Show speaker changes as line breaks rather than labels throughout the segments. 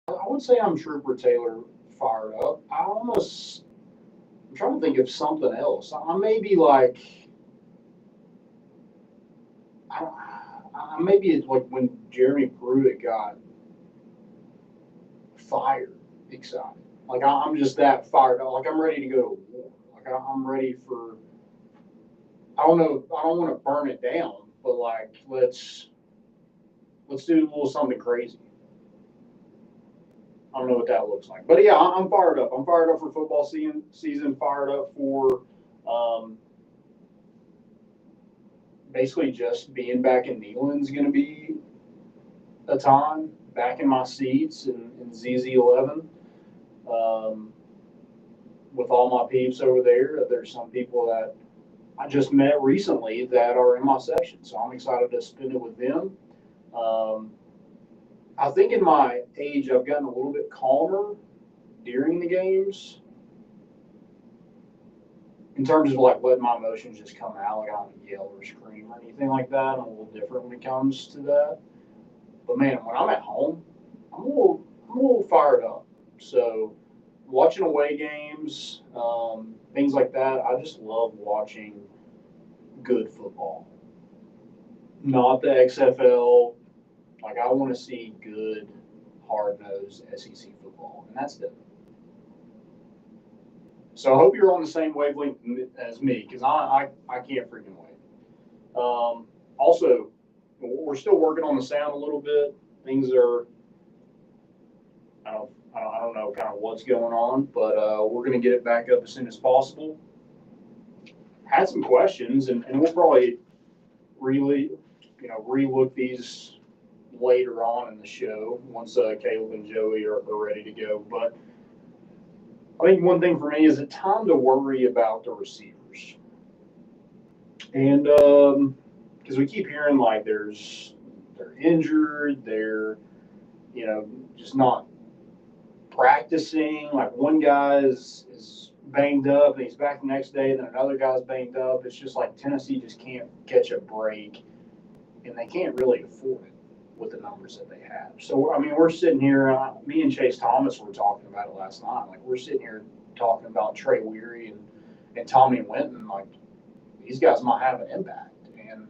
I would say I'm Trooper Taylor fired up. I'm trying to think of something else. I may be like, maybe it's like when Jeremy Pruitt got fired, excited. Like I'm just that fired up. Like I'm ready to go to war. Like I'm ready for. I don't know. I don't want to burn it down, but like let's do a little something crazy. I don't know what that looks like, but yeah, I'm fired up. I'm fired up for football season. Fired up for basically just being back in Neyland's going to be a time. Back in my seats in ZZ11 with all my peeps over there. There's some people that I just met recently that are in my section, so I'm excited to spend it with them. I think in my age, I've gotten a little bit calmer during the games in terms of like letting my emotions just come out. Like I don't yell or scream or anything like that. I'm a little different when it comes to that. But man, when I'm at home, I'm a little fired up. So watching away games, things like that, I just love watching good football. Not the XFL. Like I want to see good, hard-nosed SEC football, and that's it. So I hope you're on the same wavelength as me because I can't freaking wait. Also, we're still working on the sound a little bit. Things are I don't know kind of what's going on, but we're going to get it back up as soon as possible. Had some questions, and we'll probably really relook these later on in the show once Caleb and Joey are ready to go. But I think one thing for me is it's time to worry about the receivers. And because we keep hearing like they're injured, they're just not practicing. Like one guy is banged up and he's back the next day, and then another guy's banged up. It's just like Tennessee just can't catch a break, and they can't really afford it with the numbers that they have. So, I mean, we're sitting here, me and Chase Thomas were talking about it last night. Like, we're sitting here talking about Trey Weary and Tommy Winton. Like, these guys might have an impact. And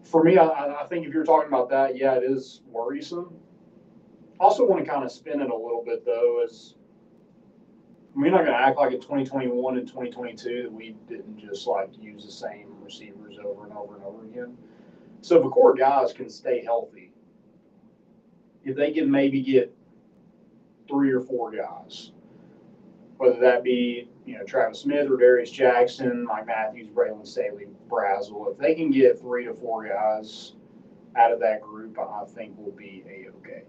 for me, I think if you're talking about that, yeah, it is worrisome. Also want to kind of spin it a little bit, though, as we're not going to act like in 2021 and 2022 that we didn't just, like, use the same receivers over and over and over again. So if the core guys can stay healthy, if they can maybe get 3 or 4 guys, whether that be Travis Smith or Darius Jackson, Mike Matthews, Braylon Staley, Brazel, if they can get 3 to 4 guys out of that group, I think we'll be A-okay.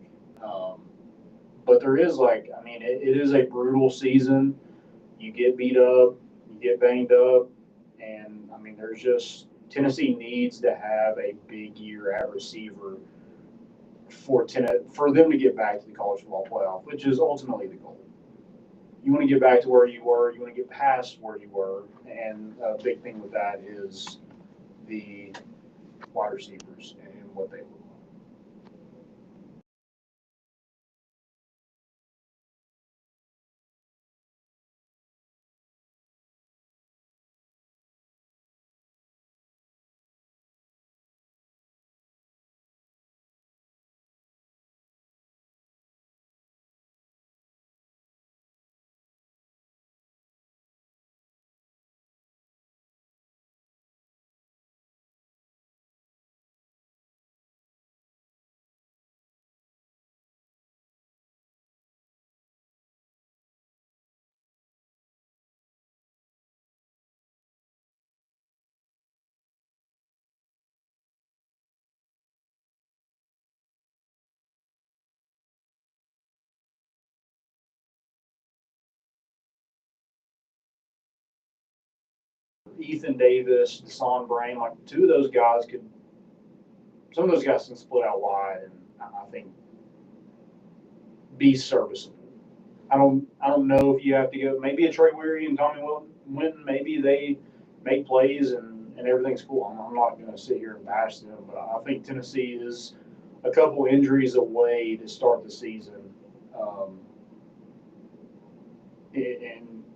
But there is it is a brutal season. You get beat up, you get banged up, and there's just Tennessee needs to have a big year at receiver for them to get back to the college football playoff, which is ultimately the goal. You want to get back to where you were. You want to get past where you were. And a big thing with that is the wide receivers and what they look like. Ethan Davis, Deshaun Brain, like 2 of those guys some of those guys can split out wide and I think be serviceable. I don't know if you have to go. Maybe a Trey Weary and Tommy Winton, maybe they make plays and everything's cool. I'm not going to sit here and bash them, but I think Tennessee is a couple injuries away to start the season,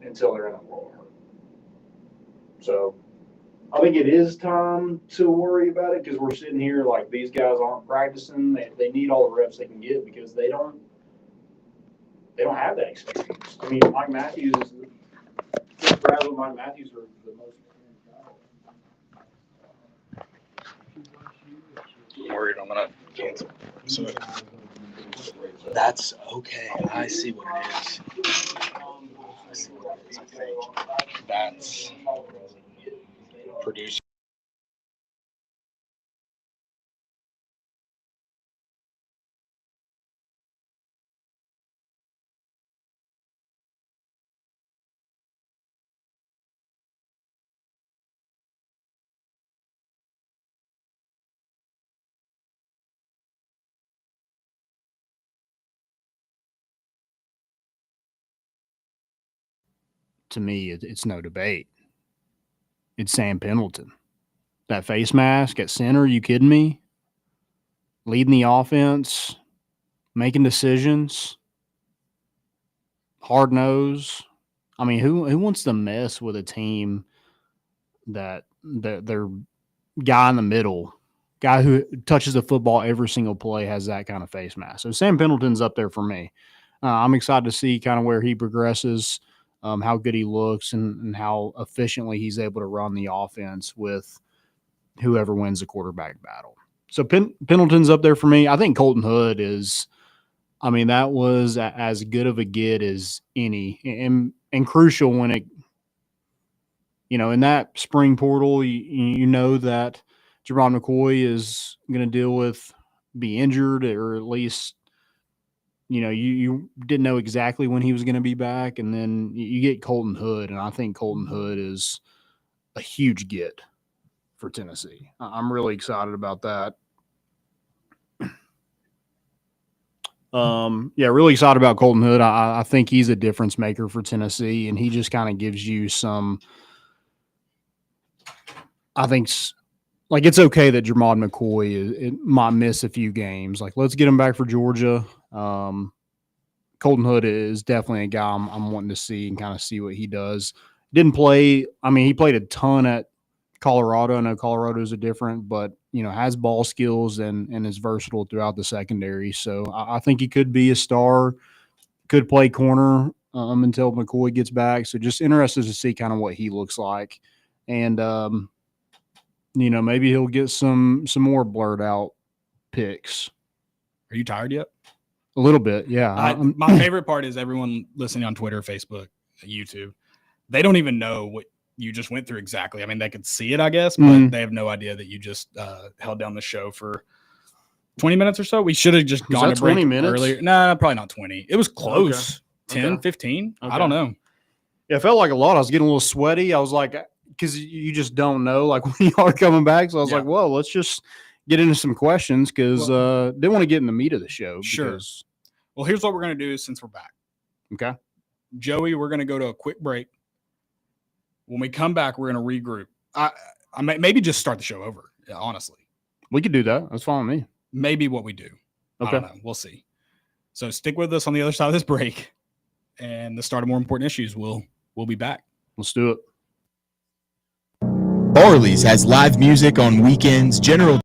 until they're in a world hurt. So I think it is time to worry about it because we're sitting here like these guys aren't practicing. They need all the reps they can get because they don't have that experience. I mean, Mike Matthews, Chris Bradley, and Mike Matthews are the most
I'm worried I'm gonna cancel. So that's okay. I see what it is. I see what it is. I think that's producer.
To me, it's no debate. It's Sam Pendleton. That face mask at center, are you kidding me? Leading the offense, making decisions, hard nose. I mean, who wants to mess with a team that their guy in the middle, guy who touches the football every single play, has that kind of face mask? So Sam Pendleton's up there for me. I'm excited to see kind of where he progresses, how good he looks, and how efficiently he's able to run the offense with whoever wins the quarterback battle. So Pendleton's up there for me. I think Colton Hood is. I mean, that was as good of a get as any, and crucial when it, in that spring portal, you know that Jerron McCoy is going to be injured, or at least, you didn't know exactly when he was going to be back, and then you get Colton Hood, and I think Colton Hood is a huge get for Tennessee. I'm really excited about that. Yeah, really excited about Colton Hood. I think he's a difference maker for Tennessee, and he just kind of gives you some. I think like it's okay that Jermod McCoy might miss a few games. Like, let's get him back for Georgia. Colton Hood is definitely a guy I'm wanting to see and kind of see what he does. Didn't play. I mean, he played a ton at Colorado. I know Colorado's a different, but has ball skills and is versatile throughout the secondary. So I think he could be a star. Could play corner until McCoy gets back. So just interested to see kind of what he looks like, and maybe he'll get some more blurred out picks.
Are you tired yet?
A little bit, yeah.
My favorite part is everyone listening on Twitter, Facebook, YouTube. They don't even know what you just went through exactly. I mean, they could see it, I guess, but they have no idea that you just held down the show for 20 minutes or so. We should have just gone to break
20 minutes
earlier. Nah, probably not 20. It was close. Okay. 10, 15. Okay. I don't know.
Yeah, it felt like a lot. I was getting a little sweaty. I was like, because you just don't know like when you are coming back. So I was like, well, let's just get into some questions because didn't want to get in the meat of the show.
Sure. Well, here's what we're going to do since we're back.
Okay.
Joey, we're going to go to a quick break. When we come back, we're going to regroup. I maybe just start the show over, honestly.
We could do that. That's fine with me.
Maybe what we do. Okay. I don't know. We'll see. So stick with us on the other side of this break. And the start of more important issues. We'll be back.
Let's do it.
Barley's has live music on weekends, general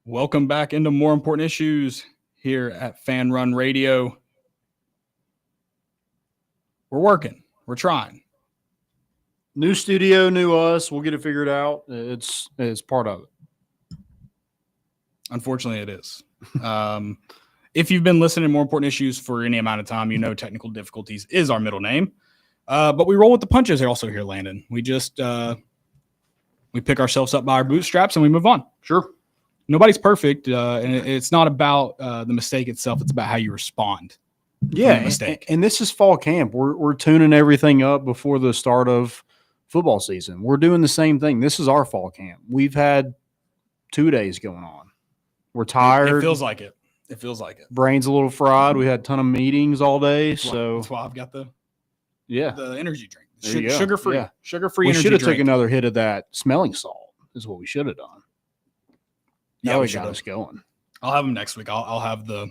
Welcome back into More Important Issues here at Fan Run Radio. We're working. We're trying.
New studio, new us. We'll get it figured out. It's part of it.
Unfortunately, it is. If you've been listening to More Important Issues for any amount of time, you know technical difficulties is our middle name. But we roll with the punches also here, Landon. We just we pick ourselves up by our bootstraps and we move on.
Sure.
Nobody's perfect, and it's not about the mistake itself. It's about how you respond.
Yeah,
mistake.
And this is fall camp. We're tuning everything up before the start of football season. We're doing the same thing. This is our fall camp. We've had 2 days going on. We're tired.
It feels like it. It feels like it.
Brain's a little fried. We had a ton of meetings all day.
That's why I've got the energy drink. Sugar-free.
Yeah.
Sugar-free
We
energy
should have
drink.
took another hit of that smelling salt is what we should have done.
Yeah,
Now
we
we got
should've.
us going.
I'll have them next week. I'll have the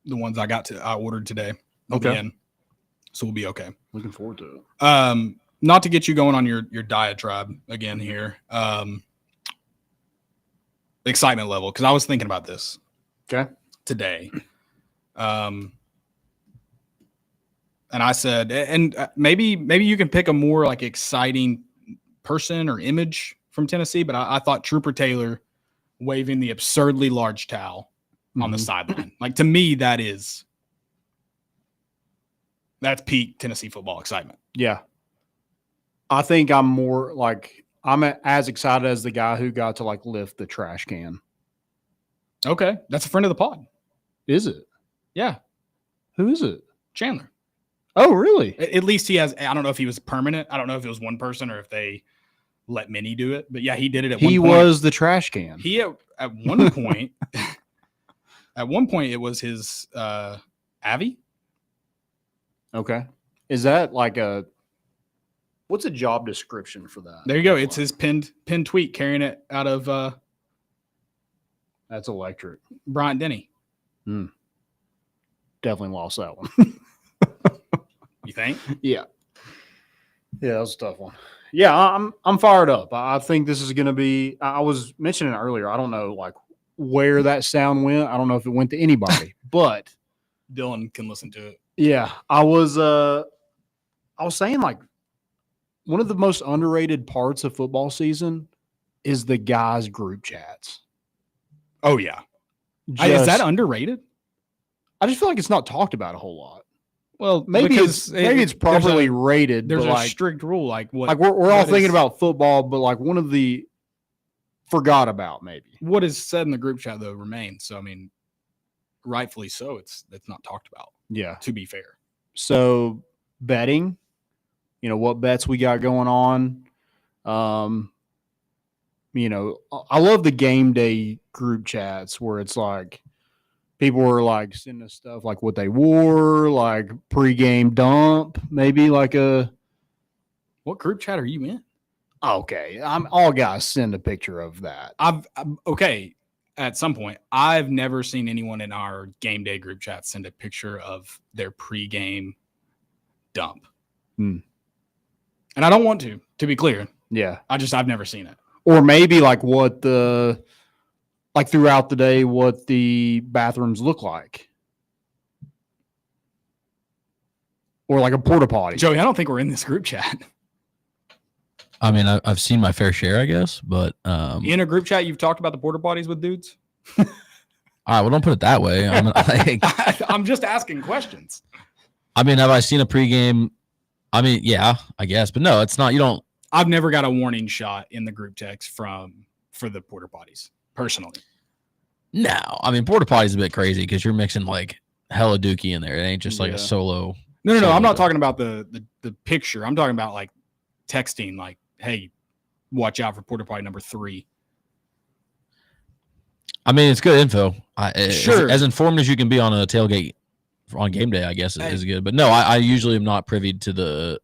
ones I ordered today. They'll be
Okay.
in. So we'll be okay.
Looking forward to it.
Not to get you going on your diatribe again here. Excitement level, because I was thinking about this today. And I said, and maybe you can pick a more like exciting person or image from Tennessee, but I thought Trooper Taylor waving the absurdly large towel on the sideline. Like, to me, that's peak Tennessee football excitement.
Yeah. I think I'm more like I'm as excited as the guy who got to like lift the trash can.
Okay. That's a friend of the pod.
Is it?
Yeah.
Who is it?
Chandler.
Oh, really?
At least he has, I don't know if he was permanent. I don't know if it was one person or if they let many do it, but yeah, he did it at one point.
He was the trash can.
He at one point, at one point it was his Avi.
Okay. Is that like what's a job description for that?
There you go. It's his pinned tweet carrying it out of
That's electric.
Bryant Denny.
Definitely lost that one.
You think?
Yeah. Yeah, that was a tough one. Yeah, I'm fired up. I think this is going to be. I was mentioning earlier. I don't know like where that sound went. I don't know if it went to anybody, but
Dylan can listen to it.
yeah, I was saying like one of the most underrated parts of football season is the guys' group chats.
Oh yeah, is that underrated?
I just feel like it's not talked about a whole lot.
Well,
Maybe it's properly rated.
There's
but
a
like,
strict rule, like what?
Like we're all thinking about football, but like one of the forgot about maybe.
What is said in the group chat though remains. So I mean, rightfully so. It's not talked about.
Yeah.
To be fair.
So betting, what bets we got going on. I love the game day group chats where it's like people were like sending us stuff like what they wore, like pregame dump, maybe like a.
What group chat are you in?
Okay, I'm all guys send a picture of that.
Okay. At some point, I've never seen anyone in our game day group chat send a picture of their pregame dump. And I don't want to be clear.
Yeah.
I've never seen it.
Or maybe like throughout the day, what the bathrooms look like. Or like a porta potty.
Joey, I don't think we're in this group chat.
I mean, I've seen my fair share, I guess, but
in a group chat, you've talked about the porta potties with dudes.
All right, well, don't put it that way.
I'm just asking questions.
I mean, have I seen a pregame? I mean, yeah, I guess, but no, it's not. You don't.
I've never got a warning shot in the group text for the porta potties personally.
No, I mean, porta potty is a bit crazy because you're mixing like hella dookie in there. It ain't just like a solo.
No. I'm not talking about the picture. I'm talking about like texting, like, hey, watch out for porta potty number 3.
I mean, it's good info.
Sure.
As informed as you can be on a tailgate on game day, I guess is good. But no, I usually am not privy to the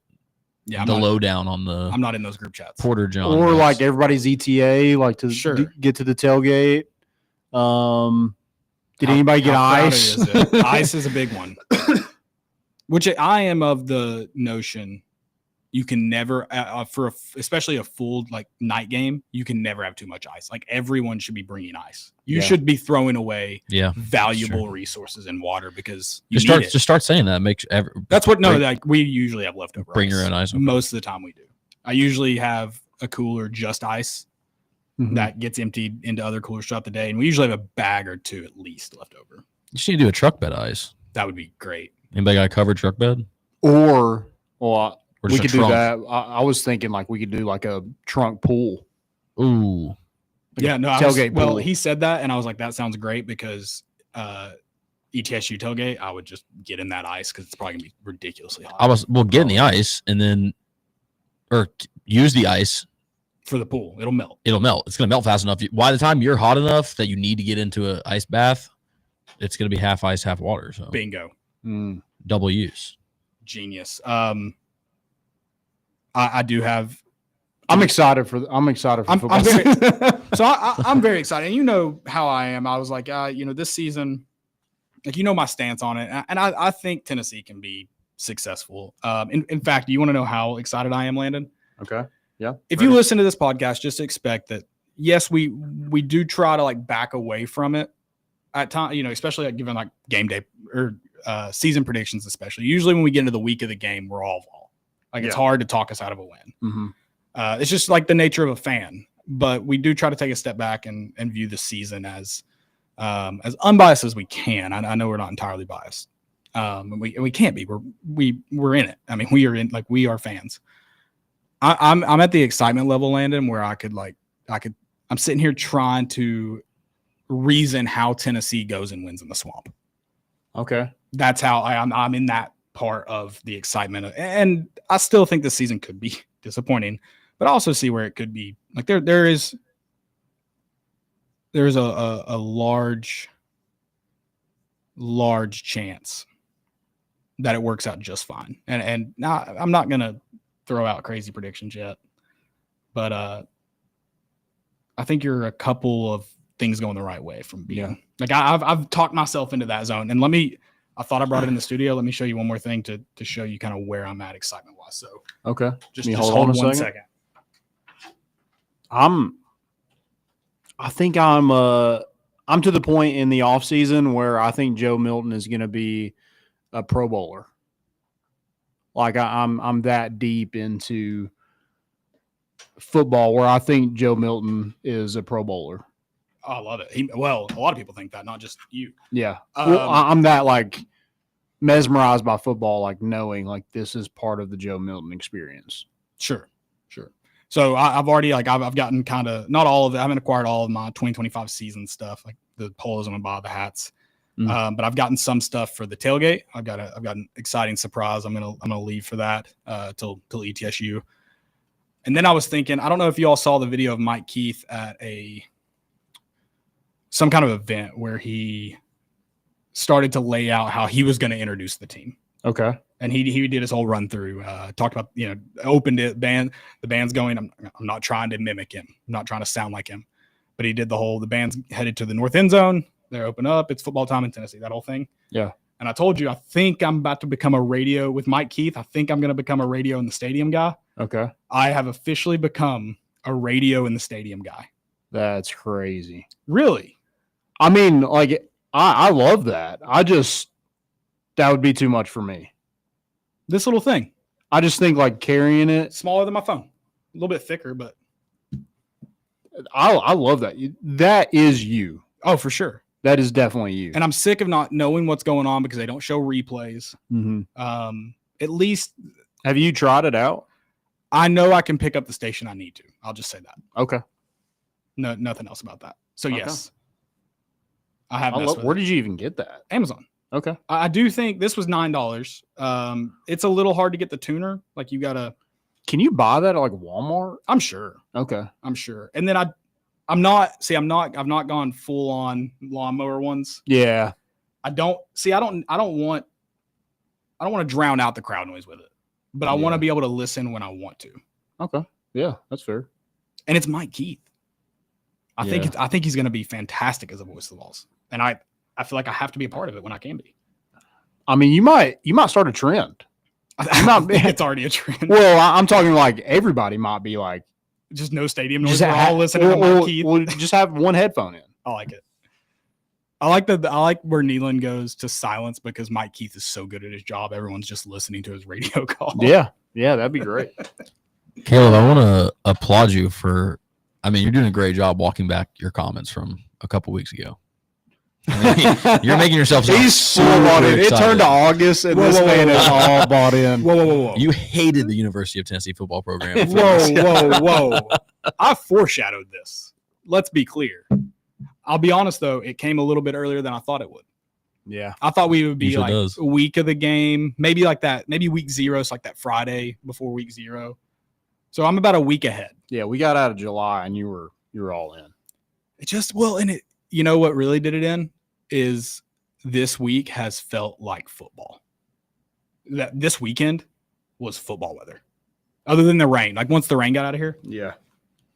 lowdown on the.
I'm not in those group chats.
Porter John.
Or like everybody's ETA, like to get to the tailgate. Did anybody get ice?
Ice is a big one. Which I am of the notion you can never especially a full like night game, you can never have too much ice. Like everyone should be bringing ice. You should be throwing away valuable resources in water because you
just start saying that.
Like we usually have leftover.
Bring
ice.
your own ice. Okay.
Most of the time we do. I usually have a cooler just ice that gets emptied into other coolers throughout the day, and we usually have a bag or two at least left over.
You should do a truck bed ice.
That would be great.
Anybody got a covered truck bed?
Or
we
could do that. I was thinking like we could do like a trunk pool.
Ooh.
Tailgate pool. Well, he said that, and I was like, that sounds great because ETSU tailgate, I would just get in that ice because it's probably gonna be ridiculously hot.
Get in the ice and then, or use the ice
for the pool. It'll melt.
It's gonna melt fast enough. By the time you're hot enough that you need to get into an ice bath, it's gonna be half ice, half water. So
bingo.
Double use.
Genius. I do have.
I'm excited for football.
I'm very excited. And you know how I am. I was like, this season, like my stance on it, and I think Tennessee can be successful. In fact, do you want to know how excited I am, Landon?
Okay. Yeah.
If you listen to this podcast, just expect that. Yes, we do try to like back away from it at times. Especially like given like game day or season predictions, especially. Usually when we get into the week of the game, we're all like it's hard to talk us out of a win. It's just like the nature of a fan, but we do try to take a step back and view the season as unbiased as we can. I know we're not entirely biased, and we can't be. We're in it. I mean, we are fans. I'm at the excitement level, Landon, where I'm sitting here trying to reason how Tennessee goes and wins in the swamp.
Okay,
that's how I'm in that part of the excitement, and I still think this season could be disappointing, but I also see where it could be. Like there's a large chance that it works out just fine. And now I'm not gonna throw out crazy predictions yet, but I think you're a couple of things going the right way from being like I've talked myself into that zone. And I thought I brought it in the studio. Let me show you one more thing to show you kind of where I'm at excitement wise. So
okay,
just hold on 1 second.
I'm to the point in the offseason where I think Joe Milton is going to be a Pro Bowler. Like I'm that deep into football where I think Joe Milton is a Pro Bowler.
Oh, I love it. A lot of people think that, not just you.
Yeah. I'm that like mesmerized by football, like knowing like this is part of the Joe Milton experience.
Sure. So I've already I've gotten kind of not all of it. I haven't acquired all of my 2025 season stuff, like the polos I'm gonna buy, the hats. But I've gotten some stuff for the tailgate. I've got an exciting surprise. I'm gonna leave for that till ETSU. And then I was thinking, I don't know if you all saw the video of Mike Keith at some kind of event where he started to lay out how he was going to introduce the team.
Okay.
And he did his whole run through, talked about, opened it, the band's going. I'm not trying to mimic him. I'm not trying to sound like him, but he did the band's headed to the north end zone. They're open up. It's football time in Tennessee, that whole thing.
Yeah. And
I told you, I think I'm about to become a radio with Mike Keith. I think I'm going to become a radio in the stadium guy.
Okay.
I have officially become a radio in the stadium guy.
That's crazy.
Really?
I mean, like, I love that. That would be too much for me.
This little thing.
I just think like carrying it.
Smaller than my phone. A little bit thicker, but.
I love that. That is you.
Oh, for sure.
That is definitely you.
And I'm sick of not knowing what's going on because they don't show replays. At least.
Have you tried it out?
I know I can pick up the station I need to. I'll just say that.
Okay.
No, nothing else about that. So
okay.
Yes. I have.
Where did you even get that?
Amazon.
Okay.
I do think this was $9. It's a little hard to get the tuner. Like you gotta.
Can you buy that at like Walmart?
I'm sure.
Okay.
I'm sure. And then I've not gone full on lawnmower ones.
Yeah.
I don't want to drown out the crowd noise with it, but I want to be able to listen when I want to.
Okay. Yeah, that's fair.
And it's Mike Keith. I think he's going to be fantastic as a voice of the Vols. And I feel like I have to be a part of it when I can be.
I mean, you might start a trend.
I think it's already a trend.
Well, I'm talking like everybody might be like
Just no stadium noise. We're all listening to Mike Keith.
We'll just have one headphone in.
I like it. I like where Nealon goes to silence because Mike Keith is so good at his job. Everyone's just listening to his radio call.
Yeah, that'd be great.
Caleb, I want to applaud you for. I mean, you're doing a great job walking back your comments from a couple weeks ago. I mean, you're making yourself sound
He's full bought in. It turned to August, and this man is all bought in.
Whoa.
You hated the University of Tennessee football program.
Whoa. I foreshadowed this. Let's be clear. I'll be honest, though. It came a little bit earlier than I thought it would.
Yeah.
I thought we would be
Usually
like
does.
a week of the game, maybe like that, maybe week 0. It's like that Friday before week 0. So I'm about a week ahead.
Yeah, we got out of July, and you were all in.
It just, and it, you know what really did it in is this week has felt like football. That this weekend was football weather. Other than the rain. Like once the rain got out of here,
Yeah.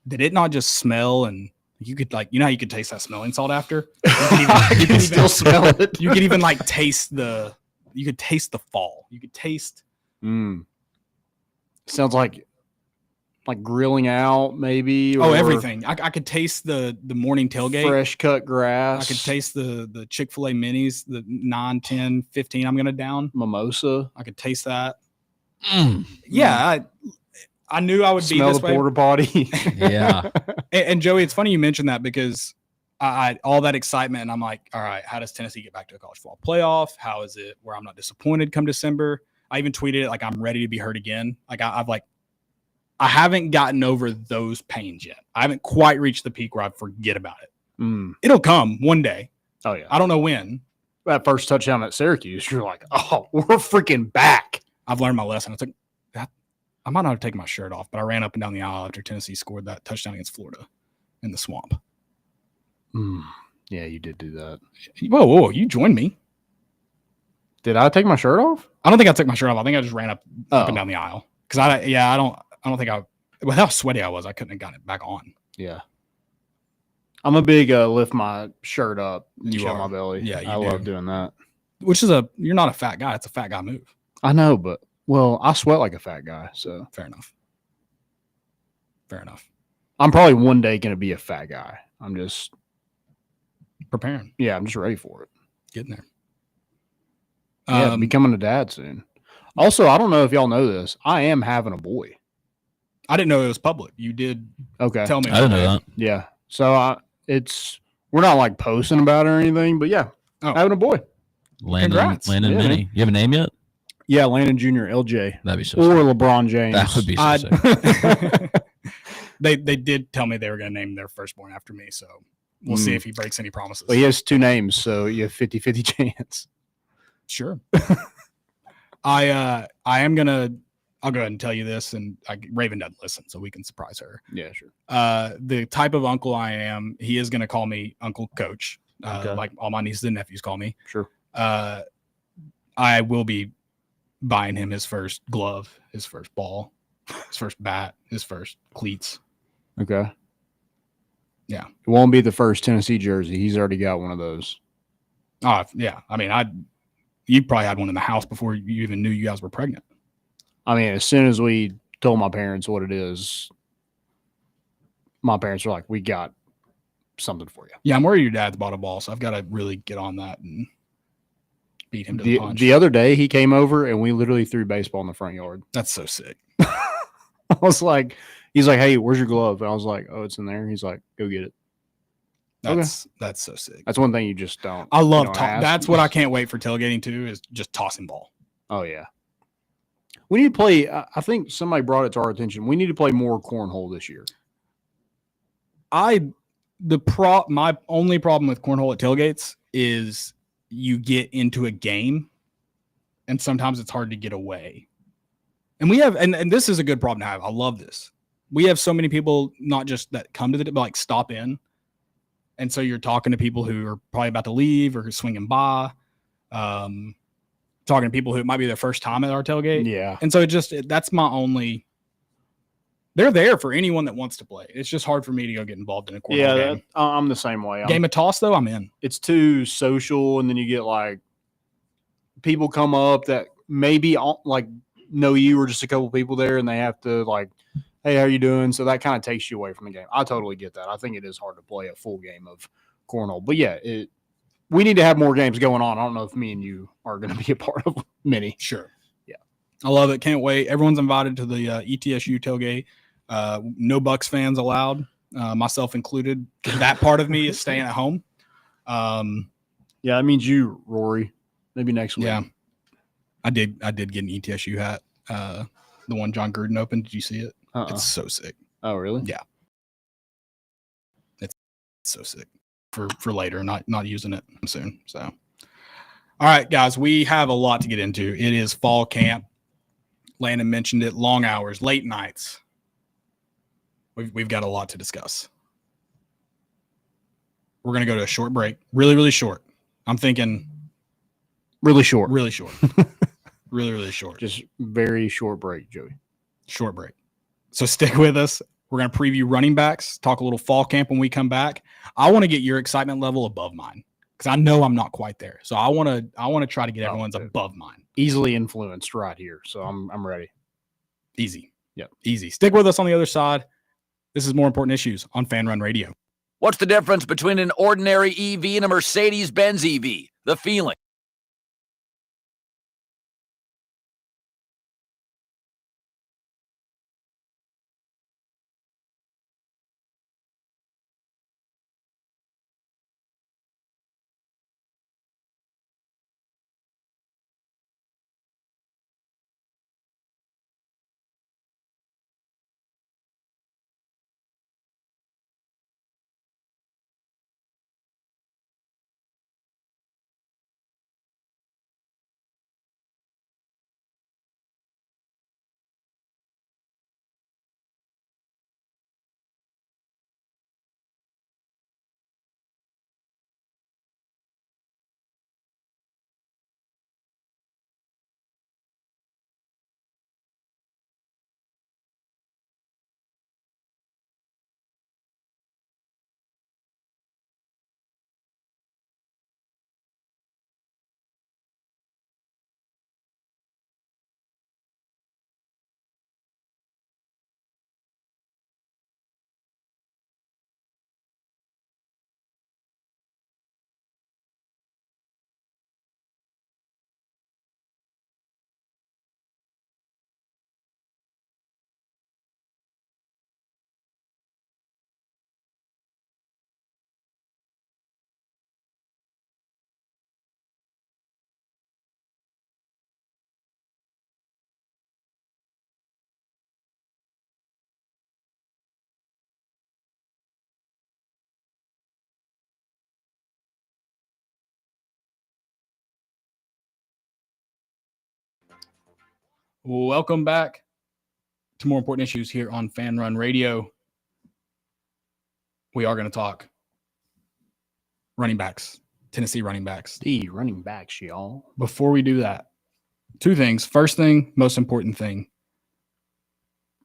did it not just smell and you could like, you know how you could taste that smelling salt after?
You can still smell it.
You could even like taste the fall. You could taste.
Sounds like grilling out, maybe.
Oh,
or
everything. I could taste the morning tailgate.
fresh cut grass.
I could taste the Chick-fil-A minis, the 9, 10, 15 I'm going to down.
mimosa.
I could taste that. Yeah, I knew I would
Smell
be this
the
way.
porta potty.
Yeah.
And Joey, it's funny you mentioned that because I all that excitement, and I'm like, all right, how does Tennessee get back to a college football playoff? How is it where I'm not disappointed come December? I even tweeted it like I'm ready to be hurt again. Like I haven't gotten over those pains yet. I haven't quite reached the peak where I forget about it. It'll come one day.
Oh yeah.
I don't know when.
That first touchdown at Syracuse, you're like, oh, we're freaking back.
I've learned my lesson. It's like I might not have taken my shirt off, but I ran up and down the aisle after Tennessee scored that touchdown against Florida in the swamp.
Yeah, you did do that.
Whoa, you joined me.
Did I take my shirt off?
I don't think I took my shirt off. I think I just ran up and down the aisle. Because I don't think with how sweaty I was, I couldn't have gotten it back on.
Yeah. I'm a big lift my shirt up and
You
show
are.
my belly.
Yeah, you
I
do.
love doing that.
Which is you're not a fat guy. It's a fat guy move.
I know, but I sweat like a fat guy, so
Fair enough.
I'm probably one day going to be a fat guy. I'm just
Preparing.
I'm just ready for it.
Getting there.
Yeah, becoming a dad soon. Also, I don't know if y'all know this. I am having a boy.
I didn't know it was public. You did
Okay.
tell me.
I didn't know that.
Yeah. So we're not like posting about it or anything, but yeah, having a boy.
Landon
Congrats.
Mini.
man.
You have a name yet?
Yeah, Landon Jr. LJ
That'd be so
or
sick.
LeBron James.
That would be so sick.
They did tell me they were going to name their firstborn after me, so we'll see if he breaks any promises.
But he has 2 names, so you have 50-50 chance.
Sure. I am gonna. I'll go ahead and tell you this, and Raven doesn't listen, so we can surprise her.
Yeah, sure.
The type of uncle I am, he is gonna call me Uncle Coach,
Okay.
like all my nieces and nephews call me.
Sure.
I will be buying him his first glove, his first ball, his first bat, his first cleats.
Okay.
Yeah.
It won't be the first Tennessee jersey. He's already got one of those.
Oh yeah, I mean, you probably had one in the house before you even knew you guys were pregnant.
I mean, as soon as we told my parents what it is, my parents were like, we got something for you.
Yeah, I'm worried your dad's bought a ball, so I've got to really get on that and beat him to the punch.
The other day, he came over and we literally threw baseball in the front yard.
That's so sick.
I was like, he's like, hey, where's your glove? And I was like, oh, it's in there. He's like, go get it.
That's so sick.
That's one thing you just don't.
I love
you don't ask.
that's what I can't wait for tailgating too, is just tossing ball.
Oh, yeah. We need to play. I think somebody brought it to our attention. We need to play more cornhole this year.
My only problem with cornhole at tailgates is you get into a game and sometimes it's hard to get away. And we have, and this is a good problem to have. I love this. We have so many people, not just that come to but like stop in. And so you're talking to people who are probably about to leave or swinging by, talking to people who it might be their first time at our tailgate.
Yeah.
And so that's my only, they're there for anyone that wants to play. It's just hard for me to go get involved in a cornhole game.
I'm the same way.
Game of toss though, I'm in.
It's too social, and then you get like people come up that maybe like know you or just a couple people there, and they have to like, hey, how you doing? So that kind of takes you away from the game. I totally get that. I think it is hard to play a full game of cornhole, but yeah, we need to have more games going on. I don't know if me and you are going to be a part of many.
Sure.
Yeah.
I love it. Can't wait. Everyone's invited to the ETSU tailgate. No Bucks fans allowed, myself included. That part of me is staying at home.
Yeah, that means you, Rory. Maybe next week.
Yeah. I did get an ETSU hat. The one John Gruden opened. Did you see it? It's so sick.
Oh, really?
Yeah. It's so sick for later, not using it soon. So, all right, guys, we have a lot to get into. It is fall camp. Landon mentioned it. Long hours, late nights. We've got a lot to discuss. We're going to go to a short break. Really, really short. I'm thinking
really short.
Really short. Really, really short.
Just very short break, Joey.
Short break. So stick with us. We're going to preview running backs, talk a little fall camp when we come back. I want to get your excitement level above mine because I know I'm not quite there. So I want to try to get everyone's above mine.
Easily influenced right here. So I'm ready.
Easy.
Yep.
Easy. Stick with us on the other side. This is More Important Issues on Fan Run Radio.
What's the difference between an ordinary EV and a Mercedes-Benz EV? The feeling.
Welcome back to More Important Issues here on Fan Run Radio. We are going to talk running backs, Tennessee running backs.
The running backs, y'all.
Before we do that, two things. First thing, most important thing,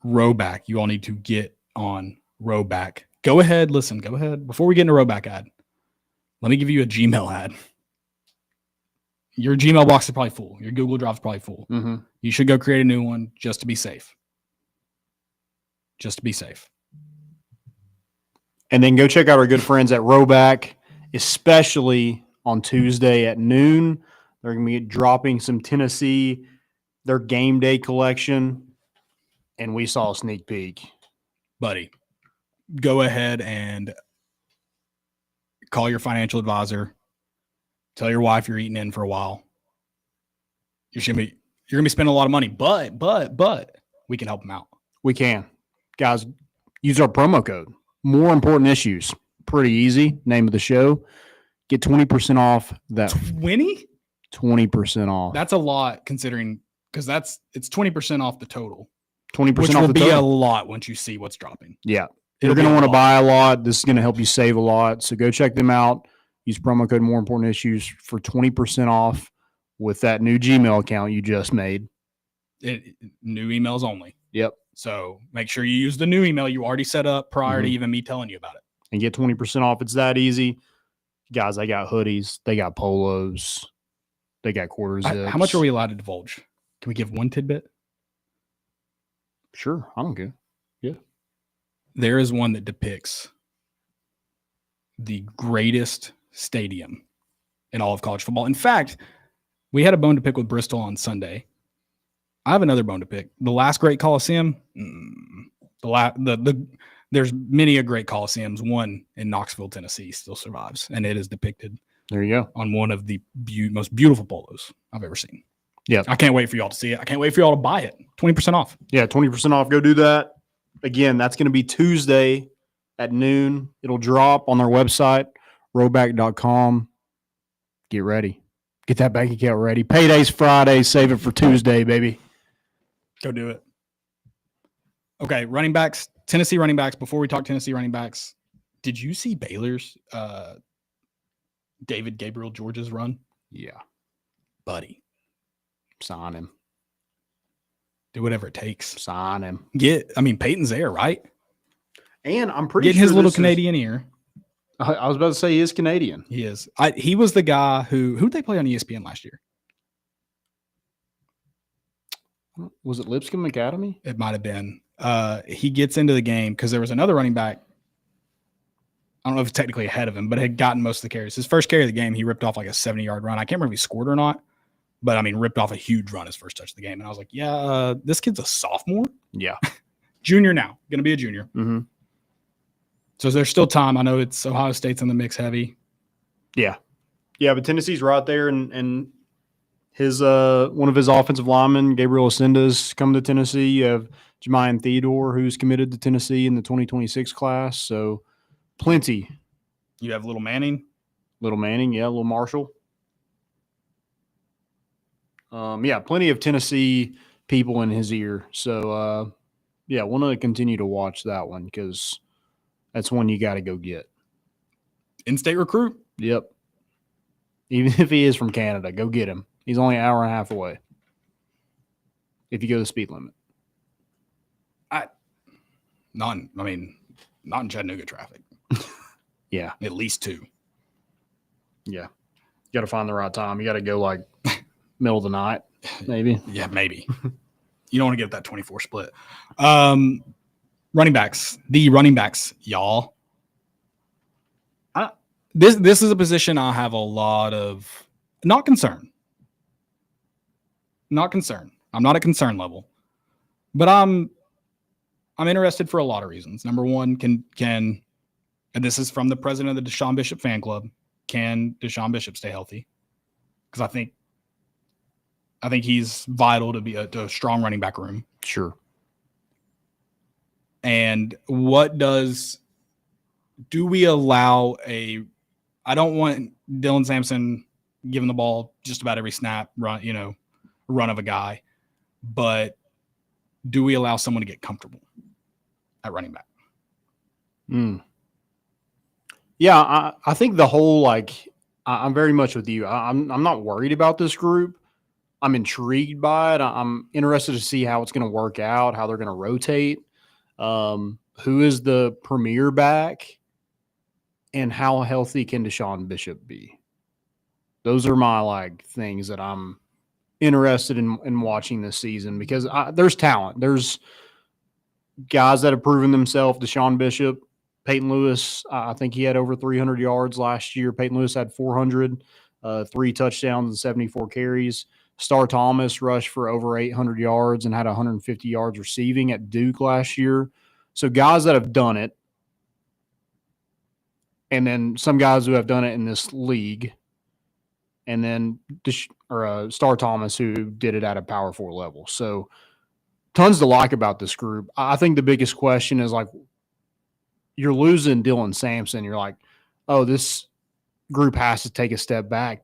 row back. You all need to get on row back. Go ahead, listen, go ahead. Before we get into row back ad, let me give you a Gmail ad. Your Gmail box is probably full. Your Google Drive is probably full.
Mm-hmm.
You should go create a new one just to be safe. Just to be safe.
And then go check out our good friends at Rowback, especially on Tuesday at noon. They're going to be dropping some Tennessee, their game day collection. And we saw a sneak peek.
Buddy, go ahead and call your financial advisor. Tell your wife you're eating in for a while. You're gonna be spending a lot of money, but we can help them out.
We can. Guys, use our promo code. More Important Issues. Pretty easy. Name of the show. Get 20% off that.
20?
20% off.
That's a lot considering because it's 20% off the total.
20%
which
off
will
the
be
total.
a lot once you see what's dropping.
Yeah.
It'll
You're going to
be a
want to
lot.
buy a lot. This is going to help you save a lot. So go check them out. Use promo code More Important Issues for 20% off with that new Gmail account you just made.
New emails only.
Yep.
So make sure you use the new email you already set up prior to even me telling you about it.
And get 20% off. It's that easy. Guys, they got hoodies. They got polos. They got quarter zips.
How much are we allowed to divulge? Can we give one tidbit?
Sure, I don't care.
There is one that depicts the greatest stadium in all of college football. In fact, we had a bone to pick with Bristol on Sunday. I have another bone to pick. The last great Coliseum. There's many a great Coliseums. One in Knoxville, Tennessee, still survives, and it is depicted.
There you go.
On one of the most beautiful polos I've ever seen.
Yeah,
I can't wait for y'all to see it. I can't wait for y'all to buy it. 20% off.
Yeah, 20% off. Go do that. Again, that's going to be Tuesday at noon. It'll drop on their website, rowback.com. Get ready. Get that bank account ready. Payday's Friday. Save it for Tuesday, baby.
Go do it. Okay, running backs, Tennessee running backs. Before we talk Tennessee running backs, did you see Baylor's David Gabriel George's run?
Yeah.
Buddy.
Sign him.
Do whatever it takes.
Sign him.
Peyton's there, right?
And I'm pretty
Getting
sure
his little Canadian ear.
I was about to say he is Canadian.
He is. He was the guy who'd they play on ESPN last year?
Was it Lipscomb Academy?
It might have been. He gets into the game because there was another running back. I don't know if it's technically ahead of him, but had gotten most of the carries. His first carry of the game, he ripped off like a 70-yard run. I can't remember if he scored or not, but ripped off a huge run his first touch of the game. And I was like, yeah, this kid's a sophomore.
Yeah.
Junior now. Going to be a junior.
Mm-hmm.
So there's still time. I know it's Ohio State's in the mix heavy.
Yeah. Yeah, but Tennessee's right there, and his one of his offensive linemen, Gabriel Asenda's come to Tennessee. You have Jemian Theodore, who's committed to Tennessee in the 2026 class. So plenty.
You have Little Manning.
Little Manning, yeah, Little Marshall. Plenty of Tennessee people in his ear. So, want to continue to watch that one because that's one you got to go get.
In-state recruit.
Yep. Even if he is from Canada, go get him. He's only an hour and a half away. If you go the speed limit.
Not in Chattanooga traffic.
Yeah.
At least 2.
Yeah. You got to find the right time. You got to go like middle of the night, maybe.
Yeah, maybe. You don't want to get that 24 split. Running backs, y'all. This is a position I have a lot of not concern. I'm not at concern level, but I'm interested for a lot of reasons. Number one, can and this is from the president of the Deshaun Bishop fan club. Can Deshaun Bishop stay healthy? Because I think he's vital to be to a strong running back room.
Sure.
And do we allow I don't want Dylan Sampson giving the ball just about every snap, run of a guy, but do we allow someone to get comfortable at running back?
Yeah, I think the whole I'm very much with you. I'm not worried about this group. I'm intrigued by it. I'm interested to see how it's going to work out, how they're going to rotate, who is the premier back, and how healthy can Deshaun Bishop be. Those are my things that I'm interested in watching this season because there's talent. There's guys that have proven themselves. Deshaun Bishop, Peyton Lewis, I think he had over 300 yards last year. Peyton Lewis had 400, 3 touchdowns and 74 carries. Star Thomas rushed for over 800 yards and had 150 yards receiving at Duke last year. So guys that have done it, and then some guys who have done it in this league, and then Star Thomas who did it at a Power 4 level. So tons to like about this group. I think the biggest question is you're losing Dylan Sampson. You're like, oh, this group has to take a step back.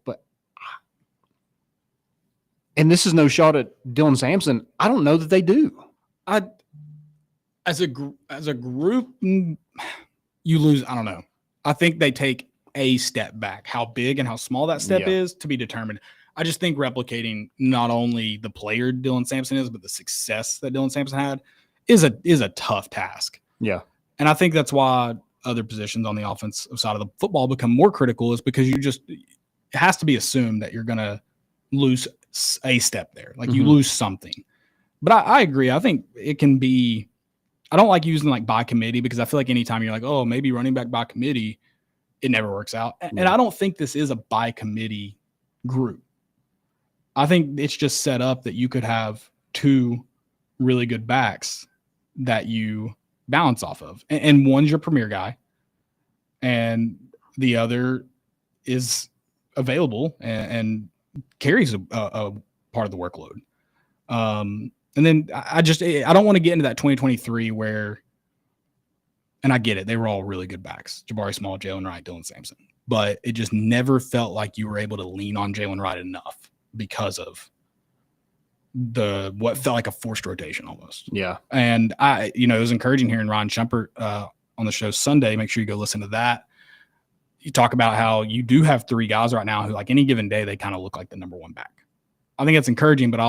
And this is no shot at Dylan Sampson. I don't know that they do.
As a group, you lose. I don't know. I think they take a step back. How big and how small that step is to be determined. I just think replicating not only the player Dylan Sampson is, but the success that Dylan Sampson had is a tough task.
Yeah.
And I think that's why other positions on the offensive side of the football become more critical is because it has to be assumed that you're going to lose a step there. You lose something. But I agree. I think it can be. I don't like using like by committee because I feel like anytime you're like, oh, maybe running back by committee, it never works out. And I don't think this is a by committee group. I think it's just set up that you could have two really good backs that you balance off of. And one's your premier guy, and the other is available and carries a part of the workload. And then I don't want to get into that 2023 where, and I get it, they were all really good backs, Jabari Small, Jalen Wright, Dylan Sampson, but it just never felt like you were able to lean on Jalen Wright enough because of what felt like a forced rotation almost.
Yeah.
And it was encouraging hearing Ryan Shumpert on the show Sunday. Make sure you go listen to that. You talk about how you do have three guys right now who, like, any given day, they kind of look like the number one back. I think that's encouraging, but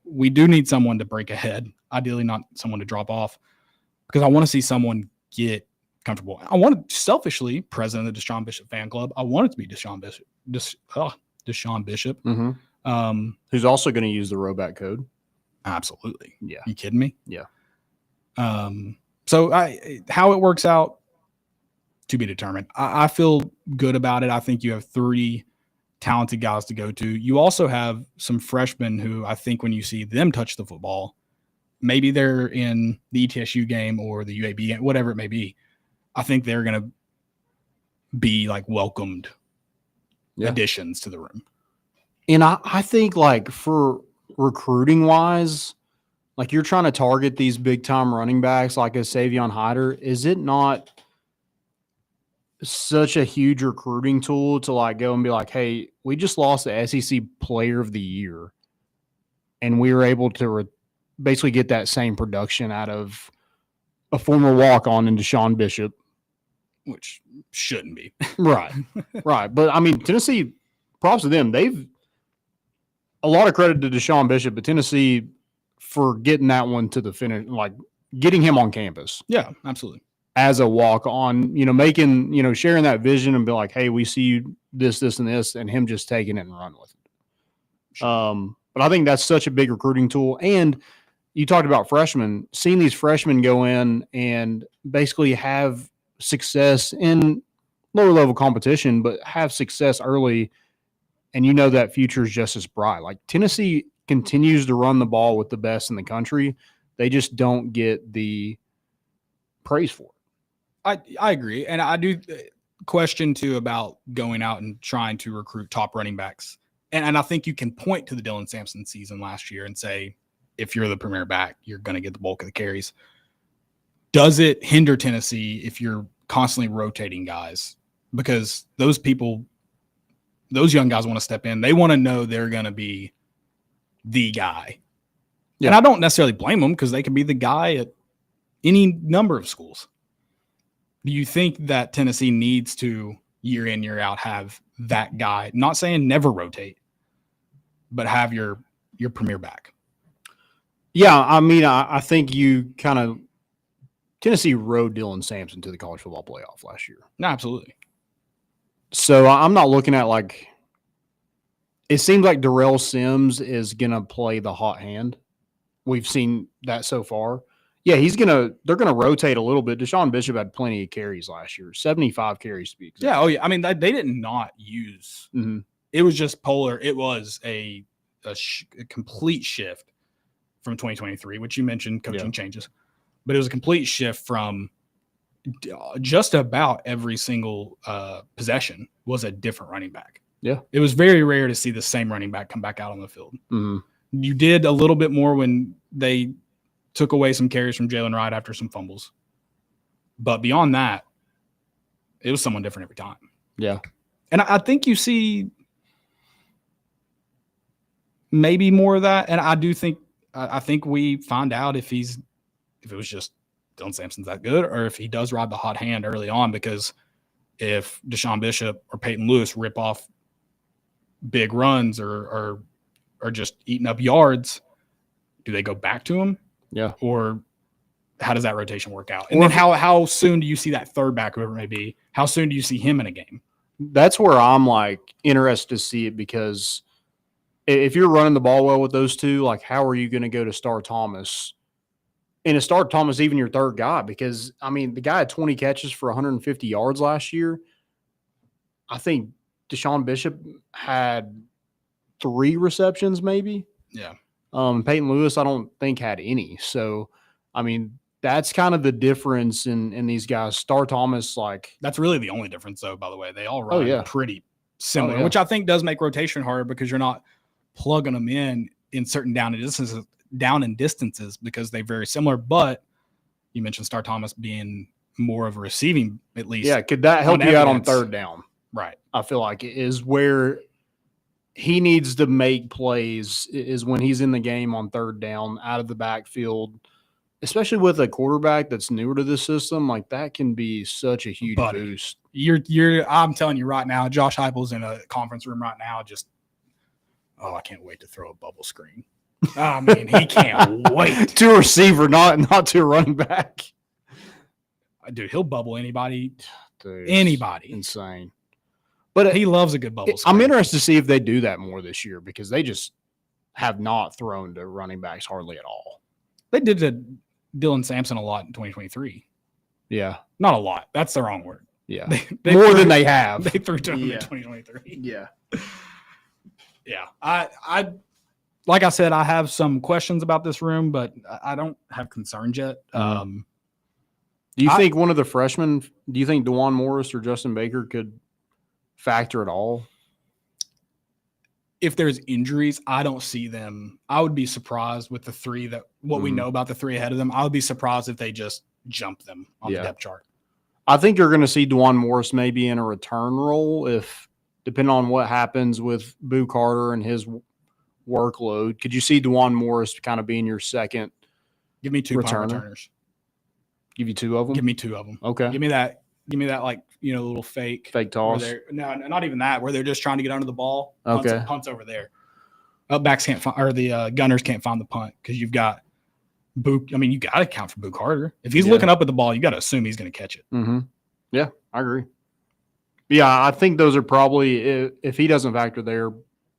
we do need someone to break ahead, ideally not someone to drop off, because I want to see someone get comfortable. I want to, selfishly, president of the Deshaun Bishop fan club, I want it to be Deshaun Bishop. Deshaun Bishop.
Mm-hmm. Who's also going to use the Roback code.
Absolutely.
Yeah.
You kidding me?
Yeah.
So how it works out, to be determined. I feel good about it. I think you have three talented guys to go to. You also have some freshmen who I think when you see them touch the football, maybe they're in the ETSU game or the UAB game, whatever it may be. I think they're going to be like welcomed additions to the room.
And I think, like, for recruiting wise, like, you're trying to target these big time running backs like a Savion Hyder. Is it not such a huge recruiting tool to, like, go and be like, hey, we just lost the SEC Player of the Year, and we were able to basically get that same production out of a former walk-on in Deshaun Bishop,
which shouldn't be.
Right. But I mean, Tennessee, props to them. They've a lot of credit to Deshaun Bishop, but Tennessee for getting that one to the finish, like getting him on campus.
Yeah, absolutely.
As a walk on, making, sharing that vision and be like, hey, we see you this, and this, and him just taking it and running with it. Sure. But I think that's such a big recruiting tool. And you talked about freshmen, seeing these freshmen go in and basically have success in lower level competition, but have success early. And that future is just as bright. Like, Tennessee continues to run the ball with the best in the country. They just don't get the praise for it.
I agree. And I do question too about going out and trying to recruit top running backs. And I think you can point to the Dylan Sampson season last year and say, if you're the premier back, you're going to get the bulk of the carries. Does it hinder Tennessee if you're constantly rotating guys? Because those young guys want to step in. They want to know they're going to be the guy. Yeah. And I don't necessarily blame them because they can be the guy at any number of schools. Do you think that Tennessee needs to, year in, year out, have that guy? Not saying never rotate, but have your premier back.
Yeah, I mean, I think you kind of Tennessee rode Dylan Sampson to the college football playoff last year.
No, absolutely.
So I'm not looking at, like, it seems like Darrell Sims is going to play the hot hand. We've seen that so far. Yeah, they're going to rotate a little bit. Deshaun Bishop had plenty of carries last year, 75 carries to be exact.
Yeah. Oh yeah. I mean, they did not use, It was just polar. It was a complete shift from 2023, which you mentioned coaching changes, but it was a complete shift from just about every single possession was a different running back.
Yeah.
It was very rare to see the same running back come back out on the field.
Mm-hmm.
You did a little bit more when they took away some carries from Jalen Wright after some fumbles. But beyond that, it was someone different every time.
Yeah.
And I think you see maybe more of that. And I think we find out if it was just Dylan Sampson's that good or if he does ride the hot hand early on, because if Deshaun Bishop or Peyton Lewis rip off big runs or just eating up yards, do they go back to him?
Yeah.
Or how does that rotation work out? And then how soon do you see that third back, whoever it may be, how soon do you see him in a game?
That's where I'm, like, interested to see it, because if you're running the ball well with those two, like how are you going to go to Star Thomas? And to start Thomas, even your third guy, because I mean, the guy had 20 catches for 150 yards last year. I think Deshaun Bishop had 3 receptions, maybe.
Yeah.
Peyton Lewis, I don't think had any. So, I mean, that's kind of the difference in these guys. Star Thomas, like
That's really the only difference, though, by the way. They all run
yeah.
pretty similar,
yeah.
which I think does make rotation harder because you're not plugging them in certain down and distances because they're very similar. But you mentioned Star Thomas being more of a receiving, at least.
Yeah, could that help
on
you out on
evidence.
third down?
Right.
I feel like it is where he needs to make plays is when he's in the game on third down out of the backfield, especially with a quarterback that's newer to the system. Like that can be such a huge boost.
I'm telling you right now, Josh Heupel's in a conference room right now. I can't wait to throw a bubble screen. I mean, he can't wait
to a receiver, not to a running back.
Dude, he'll bubble anybody.
Dude,
anybody.
Insane. But
he loves a good bubble screen.
I'm interested to see if they do that more this year because they just have not thrown to running backs hardly at all.
They did to Dylan Sampson a lot in 2023.
Yeah.
Not a lot. That's the wrong word.
Yeah.
They
more than they have.
They threw to him in 2023.
Yeah.
Yeah. I like I said, I have some questions about this room, but I don't have concerns yet.
Do you think one of the freshmen, do you think DeJuan Morris or Justin Baker could factor at all?
If there's injuries, I don't see them. I would be surprised with the 3 we know about the 3 ahead of them. I would be surprised if they just jump them on the depth chart.
I think you're going to see DeJuan Morris maybe in a return role if depending on what happens with Boo Carter and his workload. Could you see DeJuan Morris kind of being your second?
Give me 2 punt returners.
Give you 2 of them?
Give me 2 of them.
Okay.
Give me that like, little fake
toss.
No, not even that, where they're just trying to get under the ball.
Okay.
Punts over there. Backs can't find, or the gunners can't find the punt because you've got Boo. I mean, you got to account for Boo Carter. If he's looking up at the ball, you got to assume he's going to catch it.
Mm-hmm. Yeah, I agree. Yeah, I think those are probably, if he doesn't factor there,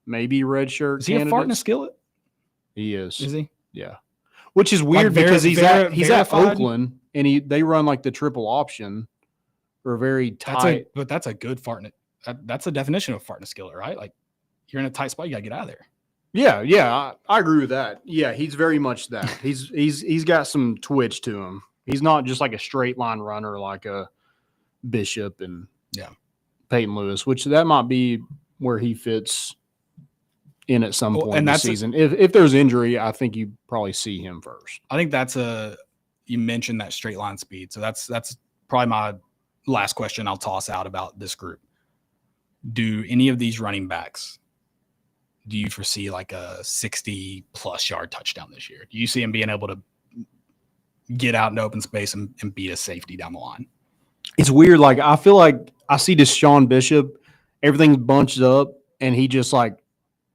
maybe redshirt.
Is he a fart in a skillet?
He is.
Is he?
Yeah. Which is weird because he's at Oakland and they run like the triple option or very tight.
But that's a good fart in it. That's the definition of fart in a skillet, right? Like you're in a tight spot, you got to get out of there.
Yeah, I agree with that. Yeah, he's very much that. He's got some twitch to him. He's not just like a straight line runner like a Bishop and Peyton Lewis, which that might be where he fits in at some point in the season. If there's injury, I think you probably see him first.
I think you mentioned that straight line speed. So that's probably my last question I'll toss out about this group. Do any of these running backs, do you foresee like a 60+ yard touchdown this year? Do you see him being able to get out into open space and beat a safety down the line?
It's weird. Like, I feel like I see Deshaun Bishop, everything's bunched up, and he just like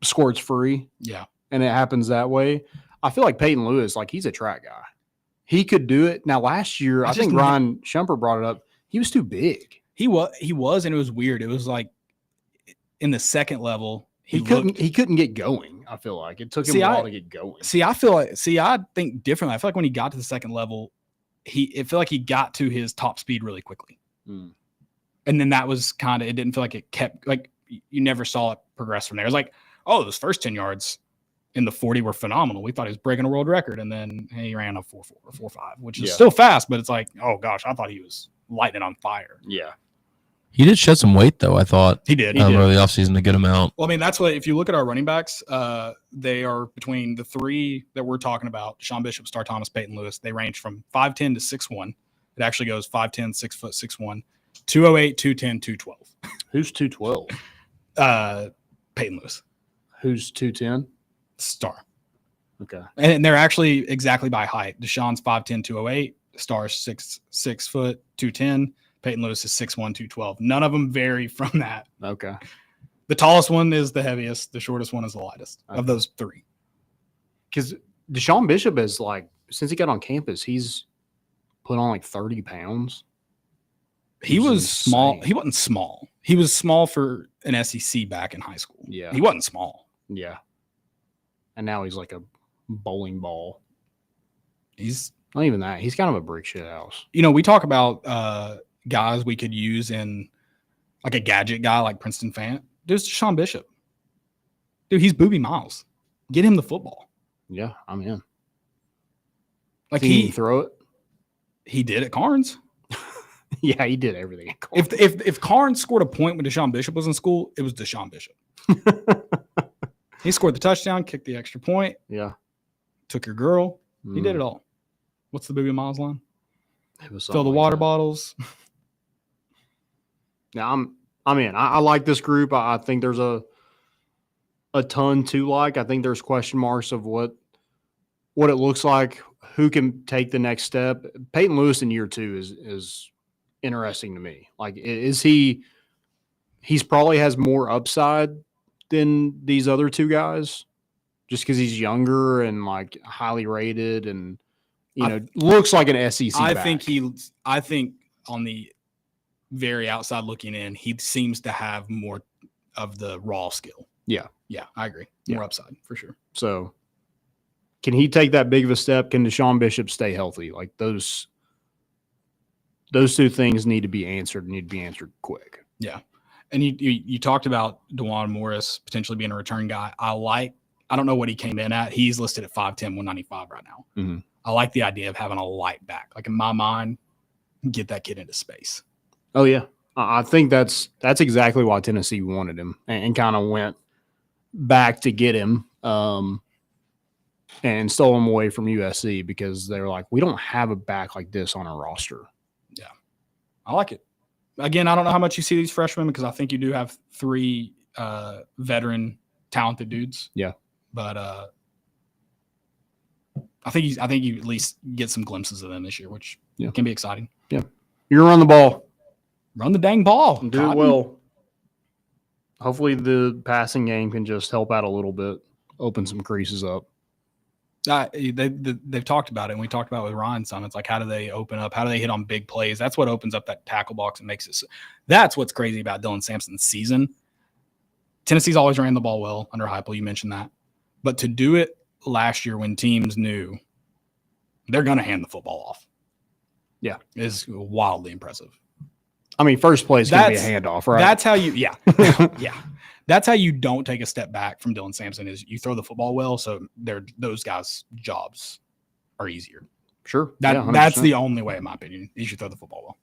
squirts free.
Yeah.
And it happens that way. I feel like Peyton Lewis, like he's a track guy. He could do it. Now, last year, I think Ryan Shumper brought it up. He was too big.
He was, and it was weird. It was like in the second level,
he couldn't get going. I feel like it took him a while to get going.
I think differently. I feel like when he got to the second level, it felt like he got to his top speed really quickly. And then that was it didn't feel like it kept, like you never saw it progress from there. It was like, oh, those first 10 yards in the 40 were phenomenal. We thought he was breaking a world record. And then he ran a 4.4 or 4.5, which is still fast, but it's like, oh gosh, I thought he was lighting on fire.
Yeah.
He did shed some weight, though, I thought.
He did.
Over the offseason, a good amount.
Well, I mean, that's what, if you look at our running backs, they are between the 3 that we're talking about, Deshaun Bishop, Star Thomas, Peyton Lewis. They range from 5'10" to 6'1". It actually goes 5'10", 6'1", 208, 210, 212.
Who's 212?
Peyton Lewis.
Who's 210?
Star.
Okay.
And they're actually exactly by height. Deshaun's 5'10", 208. Star's 6 foot, 210. Peyton Lewis is 6'1", 212. None of them vary from that.
Okay.
The tallest one is the heaviest. The shortest one is the lightest of those 3.
Because Deshaun Bishop is like, since he got on campus, he's put on like 30 pounds.
He was small. He wasn't small. He was small for an SEC back in high school.
Yeah.
He wasn't small.
Yeah. and now he's like a bowling ball.
He's,
Not even that. He's kind of a brick shit house.
we talk about guys we could use in like a gadget guy like Princeton Fant. There's Deshaun Bishop. Dude, he's Booby Miles. Get him the football.
Yeah, I'm in.
Like
Can he throw it?
He did at Carnes.
Yeah, he did everything.
If Carnes scored a point when Deshaun Bishop was in school, it was Deshaun Bishop. He scored the touchdown, kicked the extra point,
Yeah.
took your girl. He did it all. What's the Booby Miles line?
It was
Fill the
something like
water
that.
bottles.
Yeah, I'm in. I like this group. I think there's a ton to like. I think there's question marks of what it looks like, who can take the next step. Peyton Lewis in year 2 is interesting to me. Like, he's probably has more upside than these other 2 guys, just because he's younger and like highly rated and looks like an SEC.
I
back.
think on the very outside looking in, he seems to have more of the raw skill.
Yeah.
Yeah, I agree. More upside for sure.
So can he take that big of a step? Can Deshaun Bishop stay healthy? Like those 2 things need to be answered quick.
Yeah. And you talked about DeJuan Morris potentially being a return guy. I don't know what he came in at. He's listed at 5'10", 195 right now.
Mm-hmm.
I like the idea of having a light back. Like in my mind, get that kid into space.
Oh yeah. I think that's exactly why Tennessee wanted him and kind of went back to get him and stole him away from USC because they were like, we don't have a back like this on our roster.
Yeah. I like it. Again, I don't know how much you see these freshmen because I think you do have 3 veteran talented dudes.
Yeah.
But I think you at least get some glimpses of them this year, which can be exciting.
Yeah. You're gonna run the ball.
Run the dang ball.
Do it well. Hopefully the passing game can just help out a little bit, open some creases up.
They've talked about it, and we talked about it with Ryan some. It's like, how do they open up? How do they hit on big plays? That's what opens up that tackle box and makes it. That's what's crazy about Dylan Sampson's season. Tennessee's always ran the ball well under Heupel. You mentioned that. But to do it last year when teams knew they're going to hand the football off, is wildly impressive.
I mean, first play is going to be a handoff, right?
That's how you, yeah. That's how you don't take a step back from Dylan Sampson is you throw the football well, so those guys' jobs are easier.
Sure.
That's the only way, in my opinion, you should throw the football well.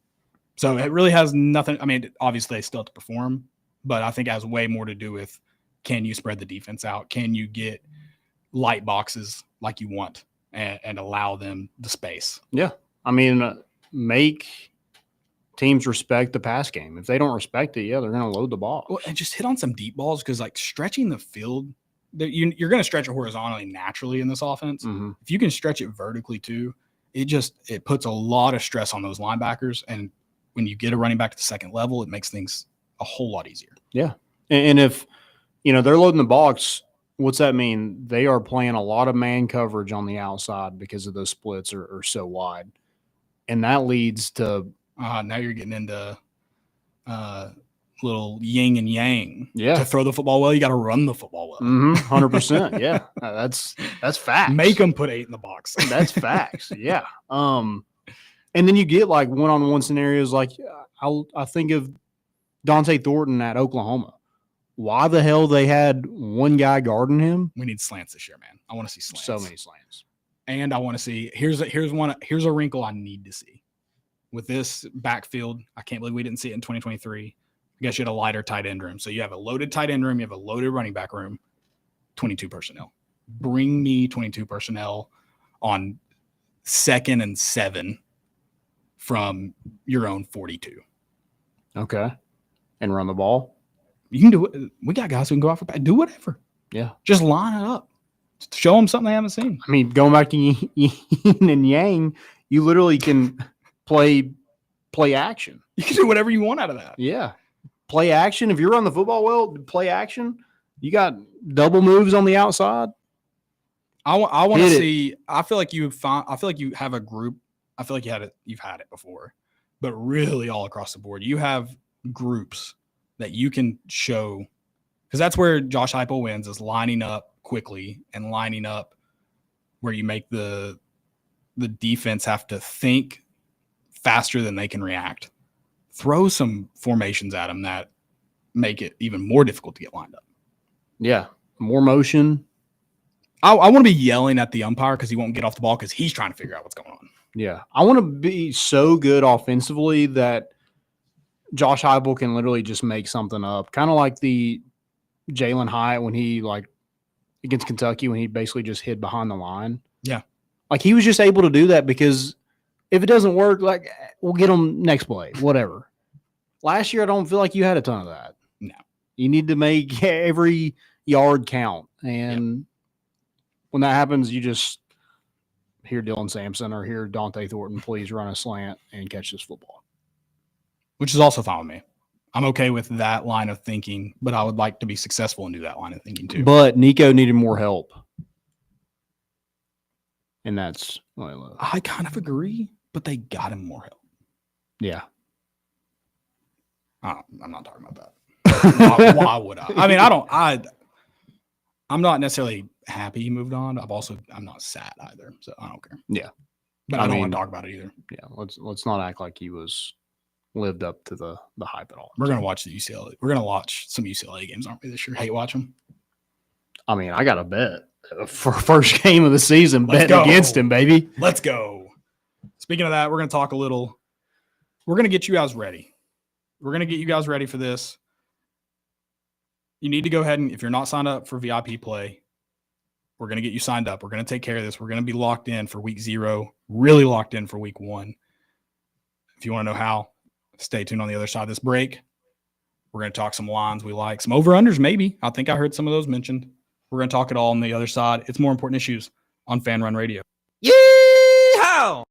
So it really has nothing. I mean, obviously they still have to perform, but I think it has way more to do with, can you spread the defense out? Can you get light boxes like you want and allow them the space?
Yeah. I mean, make teams respect the pass game. If they don't respect it, they're going to load the ball.
Well, and just hit on some deep balls because, like, stretching the field, you're going to stretch it horizontally naturally in this offense.
Mm-hmm.
If you can stretch it vertically too, it puts a lot of stress on those linebackers. And when you get a running back to the second level, it makes things a whole lot easier.
Yeah. And if, they're loading the box, what's that mean? They are playing a lot of man coverage on the outside because of those splits are so wide. And that leads to
now you're getting into little yin and yang.
Yeah.
To throw the football well, you got to run the football well.
100%. Yeah. That's facts.
Make them put 8 in the box.
That's facts. Yeah. And then you get like one-on-one scenarios. Like I think of Dante Thornton at Oklahoma. Why the hell they had one guy guarding him?
We need slants this year, man. I want to see slants.
So many slants.
And I want to see here's a wrinkle I need to see. With this backfield, I can't believe we didn't see it in 2023. I guess you had a lighter tight end room. So you have a loaded tight end room, you have a loaded running back room, 22 personnel. Bring me 22 personnel on 2nd and 7 from your own 42.
Okay. And run the ball.
You can do it. We got guys who can go out for back. Do whatever.
Yeah.
Just line it up. Show them something they haven't seen.
I mean, going back to yin and yang, you literally can play action.
You can do whatever you want out of that.
Yeah. Play action. If you're on the football well, play action. You got double moves on the outside.
I want to see. I feel like you have a group. I feel like you've had it before, but really all across the board, you have groups that you can show, because that's where Josh Heupel wins, is lining up quickly and lining up where you make the defense have to think faster than they can react. Throw some formations at them that make it even more difficult to get lined up.
Yeah. More motion.
I want to be yelling at the umpire because he won't get off the ball because he's trying to figure out what's going on.
Yeah. I want to be so good offensively that Josh Heupel can literally just make something up. Kind of like the Jalen Hyatt when he against Kentucky when he basically just hid behind the line.
Yeah.
Like he was just able to do that because if it doesn't work, like we'll get him next play, whatever. Last year, I don't feel like you had a ton of that.
No.
You need to make every yard count. And when that happens, you just hear Dylan Sampson or hear Dante Thornton, please run a slant and catch this football.
Which is also fine with me. I'm okay with that line of thinking, but I would like to be successful and do that line of thinking too.
But Nico needed more help. And that's
I kind of agree, but they got him more help.
Yeah.
I'm not talking about that. Why would I? I mean, I'm not necessarily happy he moved on. I'm not sad either, so I don't care.
Yeah.
But I don't want to talk about it either.
Yeah, let's not act like he was lived up to the hype at all.
We're gonna watch the UCLA. We're gonna watch some UCLA games, aren't we, this year? Hate watch them.
I mean, I got a bet for first game of the season,
Let's
betting
go.
against him, baby.
Let's go. Speaking of that, we're gonna talk a little. We're gonna get you guys ready. We're gonna get you guys ready for this. You need to go ahead and if you're not signed up for VIP play, we're going to get you signed up. We're going to take care of this. We're going to be locked in for week 0, really locked in for week 1. If you want to know how, stay tuned on the other side of this break. We're going to talk some lines we like, some over-unders maybe. I think I heard some of those mentioned. We're going to talk it all on the other side. It's More Important Issues on Fan Run Radio.
Yeehaw!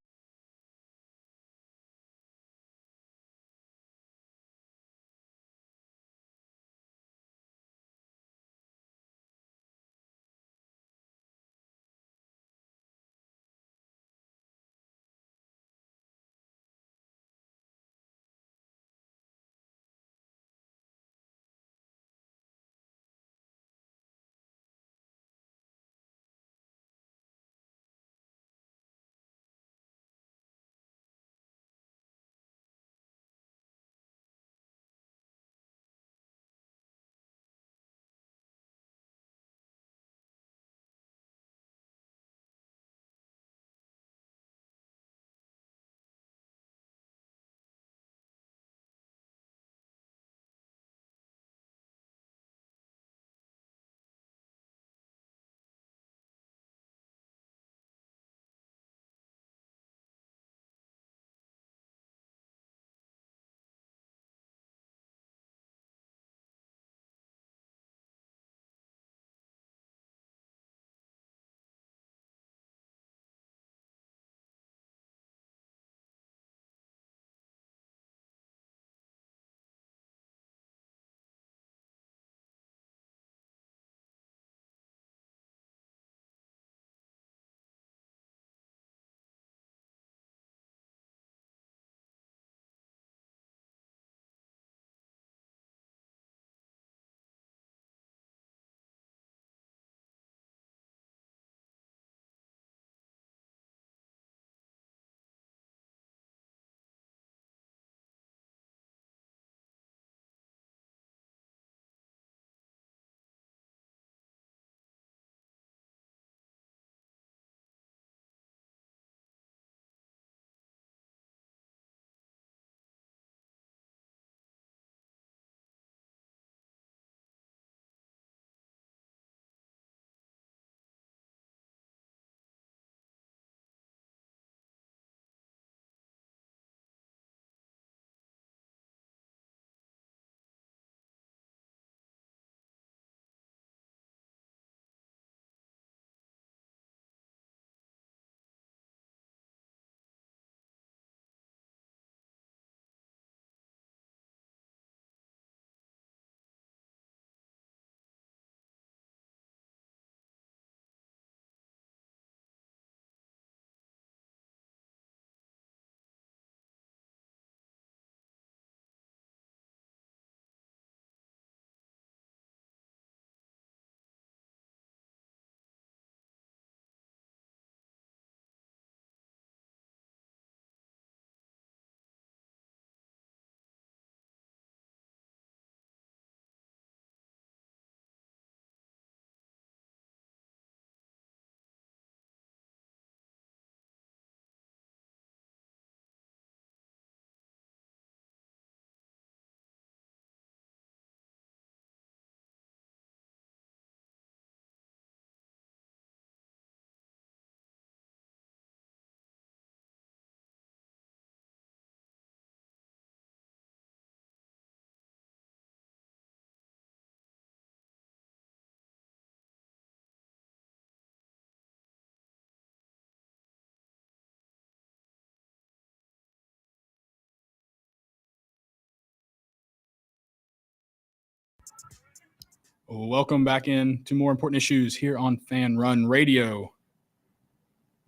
Welcome back in to more important issues here on Fan Run Radio.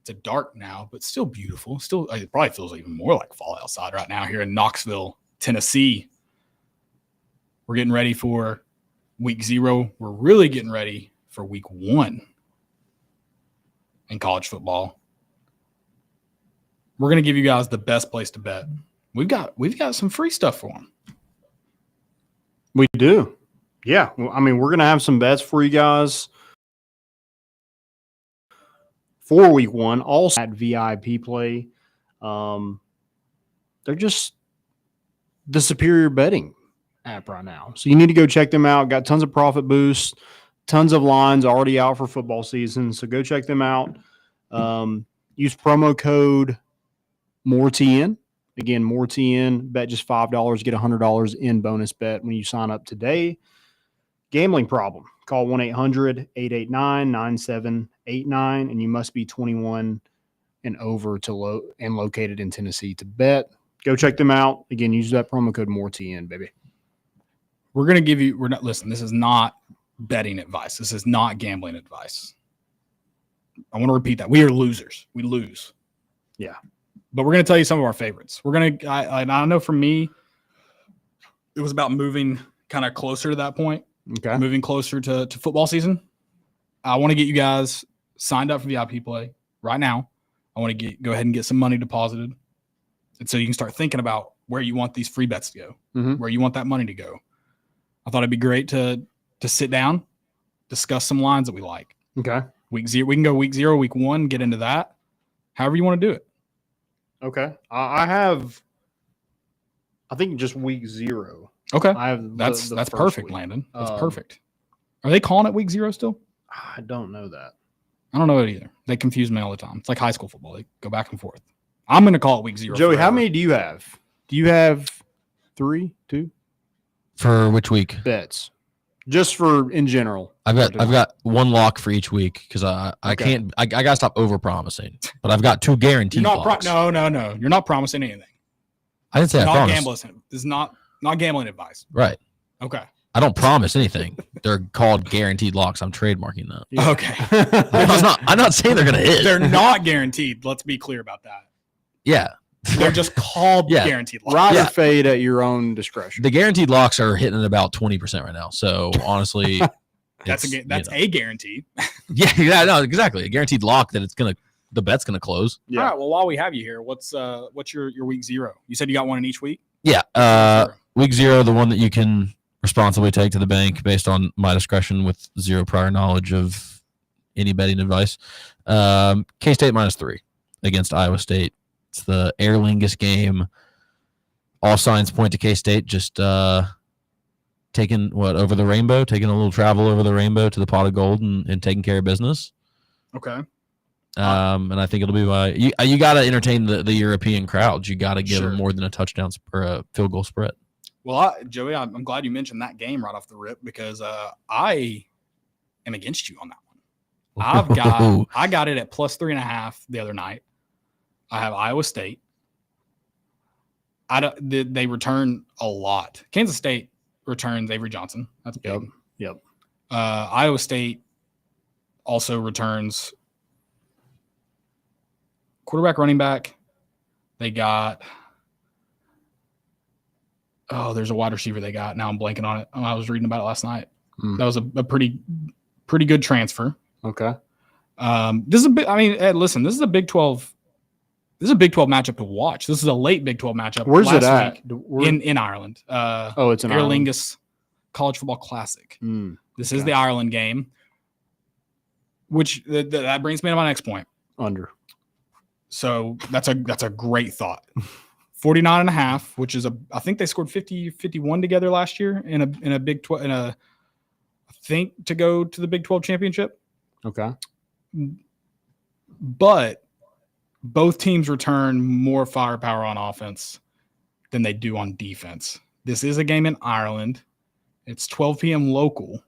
It's a dark now, but still beautiful. Still, it probably feels even more like fall outside right now here in Knoxville, Tennessee. We're getting ready for week 0. We're really getting ready for week 1 in college football. We're going to give you guys the best place to bet. We've got some free stuff for them.
We do. Yeah. Well, I mean, we're going to have some bets for you guys for week 1. Also at VIP play. They're just the superior betting app right now. So you need to go check them out. Got tons of profit boosts, tons of lines already out for football season. So go check them out. Use promo code MORETN. Again, MORETN. Bet just $5. Get $100 in bonus bet when you sign up today. Gambling problem. Call 1-800-889-9789, and you must be 21 and over and located in Tennessee to bet. Go check them out. Again, use that promo code MORETN, baby.
We're going to give you, listen, this is not betting advice. This is not gambling advice. I want to repeat that. We are losers. We lose.
Yeah.
But we're going to tell you some of our favorites. We're going to, I know for me, it was about moving kind of closer to that point.
Okay.
Moving closer to football season. I want to get you guys signed up for VIP play right now. I want to go ahead and get some money deposited. And so you can start thinking about where you want these free bets to go, where you want that money to go. I thought it'd be great to sit down, discuss some lines that we like.
Okay.
Week 0, we can go week 0, week 1, get into that. However you want to do it.
Okay. I think just week 0.
Okay.
I have
that's
first
perfect,
week.
Landon. That's perfect. Are they calling it week 0 still?
I don't know that.
I don't know it either. They confuse me all the time. It's like high school football. They go back and forth. I'm going to call it week 0.
Joey,
forever.
how many do you have? Do you have 3, 2
For which week?
bets? Just for in general.
I've got one lock for each week because I can't. I gotta stop over promising. But I've got 2 guaranteed
You're not
locks.
no. You're not promising anything.
I didn't say I
Not
promised.
gambling. This is not gambling advice.
Right.
Okay.
I don't promise anything. They're called guaranteed locks. I'm trademarking that.
Yeah.
Okay.
I'm not saying they're gonna hit.
They're not guaranteed. Let's be clear about that.
Yeah.
They're just called
Yeah.
guaranteed locks.
Ride
Yeah.
or fade at your own discretion.
The guaranteed locks are hitting at about 20% right now. So honestly,
That's a guarantee.
yeah, no, exactly. A guaranteed lock that the bet's gonna close.
Yeah.
All right. Well, while we have you here, what's your week 0? You said you got one in each week.
Yeah.
Sure.
Week 0, the one that you can responsibly take to the bank based on my discretion with 0 prior knowledge of any betting advice. K-State -3 against Iowa State. It's the Aer Lingus game. All signs point to K-State just taking over the rainbow, taking a little travel over the rainbow to the pot of gold and taking care of business.
Okay.
And I think it'll be by you got to entertain the European crowds. You got to give
Sure.
them more than a touchdown or a field goal spread.
Well, Joey, I'm glad you mentioned that game right off the rip because I am against you on that one. I got it at +3.5 the other night. I have Iowa State. They return a lot. Kansas State returns Avery Johnson. That's big.
Yep.
Iowa State also returns quarterback, running back. They got there's a wide receiver they got. Now I'm blanking on it. I was reading about it last night. That was a pretty good transfer.
Okay.
This is a big. I mean, Ed, listen, this is a Big 12. This is a Big 12 matchup to watch. This is a late Big 12 matchup.
Where's
last
it at?
week in Ireland.
It's in
Aer
Ireland.
Lingus College Football Classic. This is
Okay.
the Ireland game, which that brings me to my next point.
Under.
So that's a great thought. 49.5, which is I think they scored 51 together last year in a Big 12 I think to go to the Big 12 championship.
Okay.
But both teams return more firepower on offense than they do on defense. This is a game in Ireland. It's 12 p.m. local.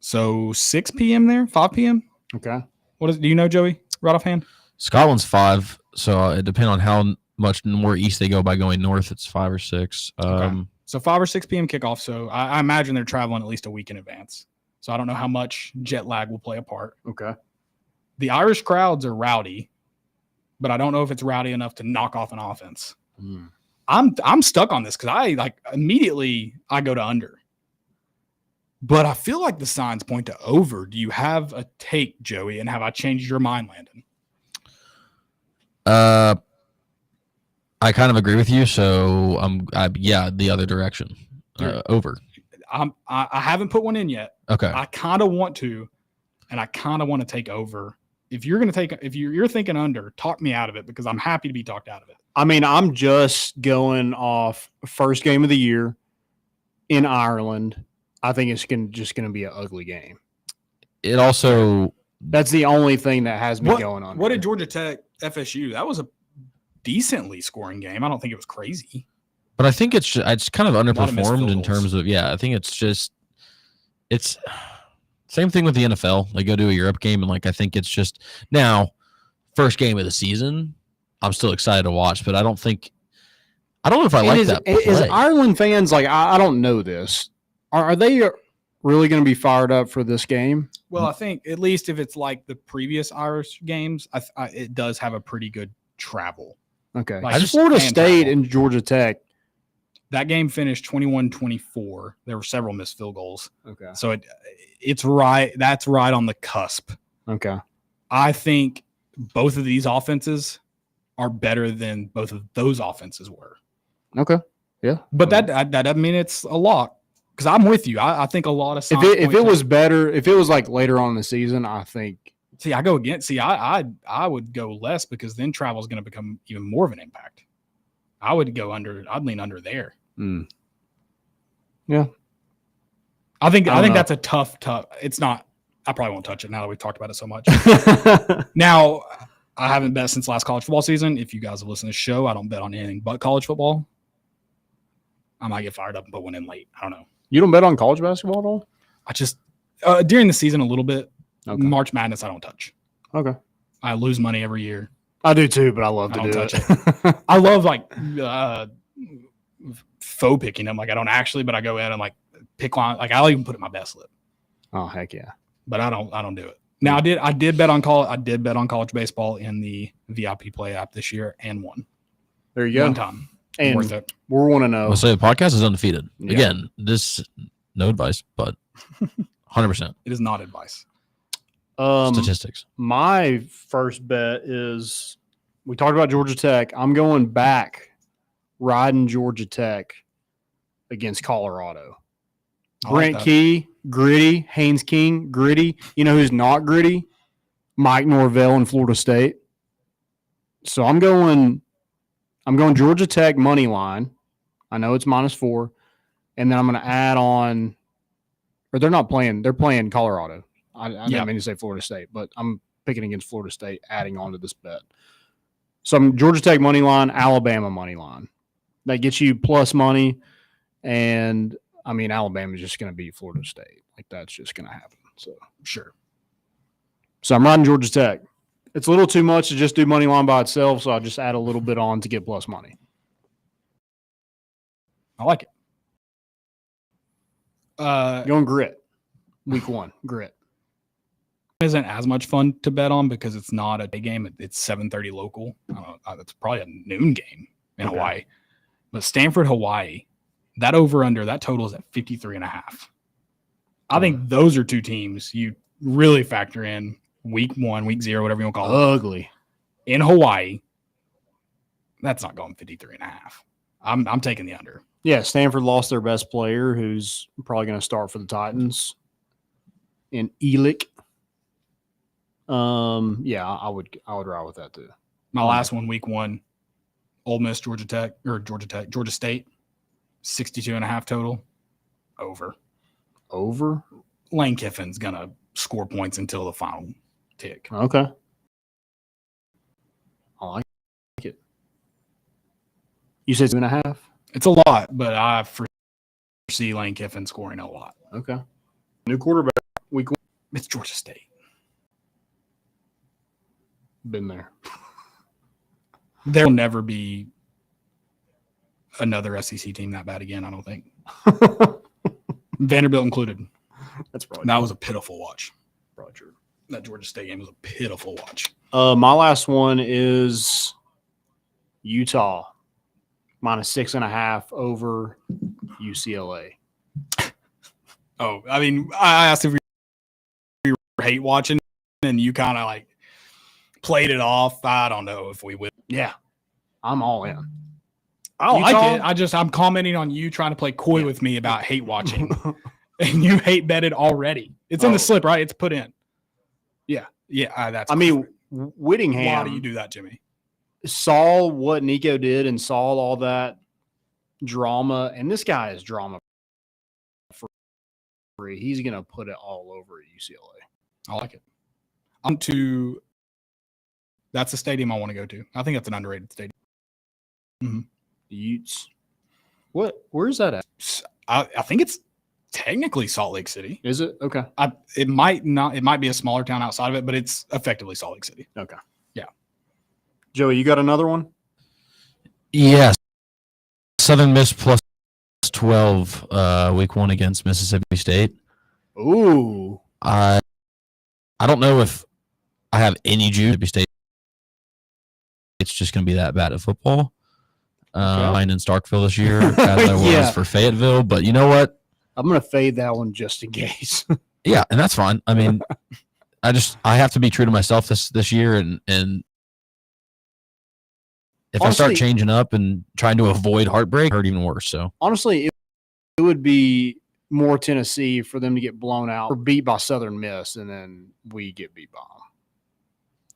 So 6 p.m. there, 5 p.m.
Okay.
Do you know, Joey, right offhand?
Scotland's 5, so it depends on how much more east they go by going north. It's 5 or 6.
Okay. So 5 or 6 p.m. kickoff. So I imagine they're traveling at least a week in advance. So I don't know how much jet lag will play a part.
Okay.
The Irish crowds are rowdy, but I don't know if it's rowdy enough to knock off an offense. I'm stuck on this because I immediately go to under. But I feel like the signs point to over. Do you have a take, Joey? And have I changed your mind, Landon?
I kind of agree with you. So the other direction. Over.
I haven't put one in yet.
Okay.
I kind of want to, and I kind of want to take over. If you're thinking under, talk me out of it because I'm happy to be talked out of it.
I mean, I'm just going off first game of the year in Ireland. I think it's just going to be an ugly game.
It also
that's the only thing that has me going on.
What did Georgia Tech FSU? That was a decently scoring game. I don't think it was crazy.
But I think it's kind of underperformed in
goals.
terms of I think it's same thing with the NFL. They go to a Europe game and I think it's just now first game of the season. I'm still excited to watch, but I don't know if I like that play.
Is Ireland fans I don't know this. Are they really going to be fired up for this game?
Well, I think at least if it's like the previous Irish games, it does have a pretty good travel.
Okay.
Like
Florida State and Georgia Tech.
That game finished 21-24. There were several missed field goals.
Okay.
So it's right. That's right on the cusp.
Okay.
I think both of these offenses are better than both of those offenses were.
Okay. Yeah.
But that doesn't mean it's a lock. Because I'm with you. I think a lot of signs
if it was better, if it was later on in the season, I think.
See, I go against. See, I would go less because then travel is going to become even more of an impact. I would go under. I'd lean under there.
Yeah.
I think that's a tough. It's not. I probably won't touch it now that we've talked about it so much. Now, I haven't bet since last college football season. If you guys have listened to the show, I don't bet on anything but college football. I might get fired up and put one in late. I don't know.
You don't bet on college basketball at all?
I just during the season a little bit.
Okay.
March Madness, I don't touch.
Okay.
I lose money every year.
I do too, but I love to do
touch
it.
I love faux picking them. I don't actually, but I go in and pick line. I'll even put it in my best slip.
Oh heck yeah!
But I don't do it. Now I did bet on college baseball in the VIP play app this year and won.
There you go.
One time.
And
worth it.
We're 1-0.
I'll say the podcast is undefeated.
Yeah.
Again, this no advice, but 100%.
It is not advice.
Statistics.
My first bet is we talked about Georgia Tech. I'm going back riding Georgia Tech against Colorado. Brent Key, gritty. Haynes King, gritty. You know who's not gritty? Mike Norvell in Florida State. So I'm going Georgia Tech money line. I know it's -4. And then I'm going to add on, or they're not playing. They're playing Colorado. I didn't mean to say Florida State, but I'm picking against Florida State, adding on to this bet. So I'm Georgia Tech money line, Alabama money line. That gets you plus money. And I mean, Alabama's just going to beat Florida State. That's just going to happen. So
Sure.
So I'm riding Georgia Tech. It's a little too much to just do money line by itself, so I'll just add a little bit on to get plus money.
I like it.
Going grit. Week 1, grit.
Isn't as much fun to bet on because it's not a day game. It's 7:30 local. It's probably a noon game in Hawaii. But Stanford, Hawaii, that over-under, that total is at 53.5. I think those are two teams you really factor in week 1, week 0, whatever you want to call it.
Ugly.
In Hawaii, that's not going 53.5. I'm taking the under.
Yeah, Stanford lost their best player, who's probably going to start for the Titans. In Elick. Yeah, I would ride with that too.
My last one, week 1, Ole Miss, Georgia State, 62.5 total. Over. Lane Kiffin's going to score points until the final tick.
Okay. I like it. You said 2.5?
It's a lot, but I foresee Lane Kiffin scoring a lot.
Okay. New quarterback, week 1.
It's Georgia State.
Been there.
There will never be another SEC team that bad again. I don't think Vanderbilt included.
That's probably
That was a pitiful watch.
probably true.
That Georgia State game was a pitiful watch.
My last one is Utah -6.5 over UCLA.
Oh, I mean, I asked if we were hate watching, and you kind of like played it off. I don't know if we will.
Yeah, I'm all in.
I like
Utah?
it. I'm commenting on you trying to play coy with me about hate watching, and you hate betted already. It's in the slip, right? It's put in. Yeah. That's.
I mean, Whittingham.
why do you do that, Jimmy?
Saw what Nico did and saw all that drama, and this guy is drama free. He's gonna put it all over at UCLA.
I like it. That's a stadium I want to go to. I think that's an underrated stadium. Mm-hmm.
Utes. Where's that at?
I think it's technically Salt Lake City.
Is it? Okay.
It might not. It might be a smaller town outside of it, but it's effectively Salt Lake City.
Okay.
Yeah.
Joey, you got another one?
Yes. Southern Miss +12 week 1 against Mississippi State.
Ooh.
I don't know if I have any juice. Mississippi State. It's just going to be that bad at football. Mine in Starkville this year, as I was for Fayetteville. But you know what?
I'm going to fade that one just in case.
Yeah, and that's fine. I mean, I have to be true to myself this year, and if I start changing up and trying to avoid heartbreak, it hurt even worse. So
honestly, it would be more Tennessee for them to get blown out or beat by Southern Miss, and then we get beat by them.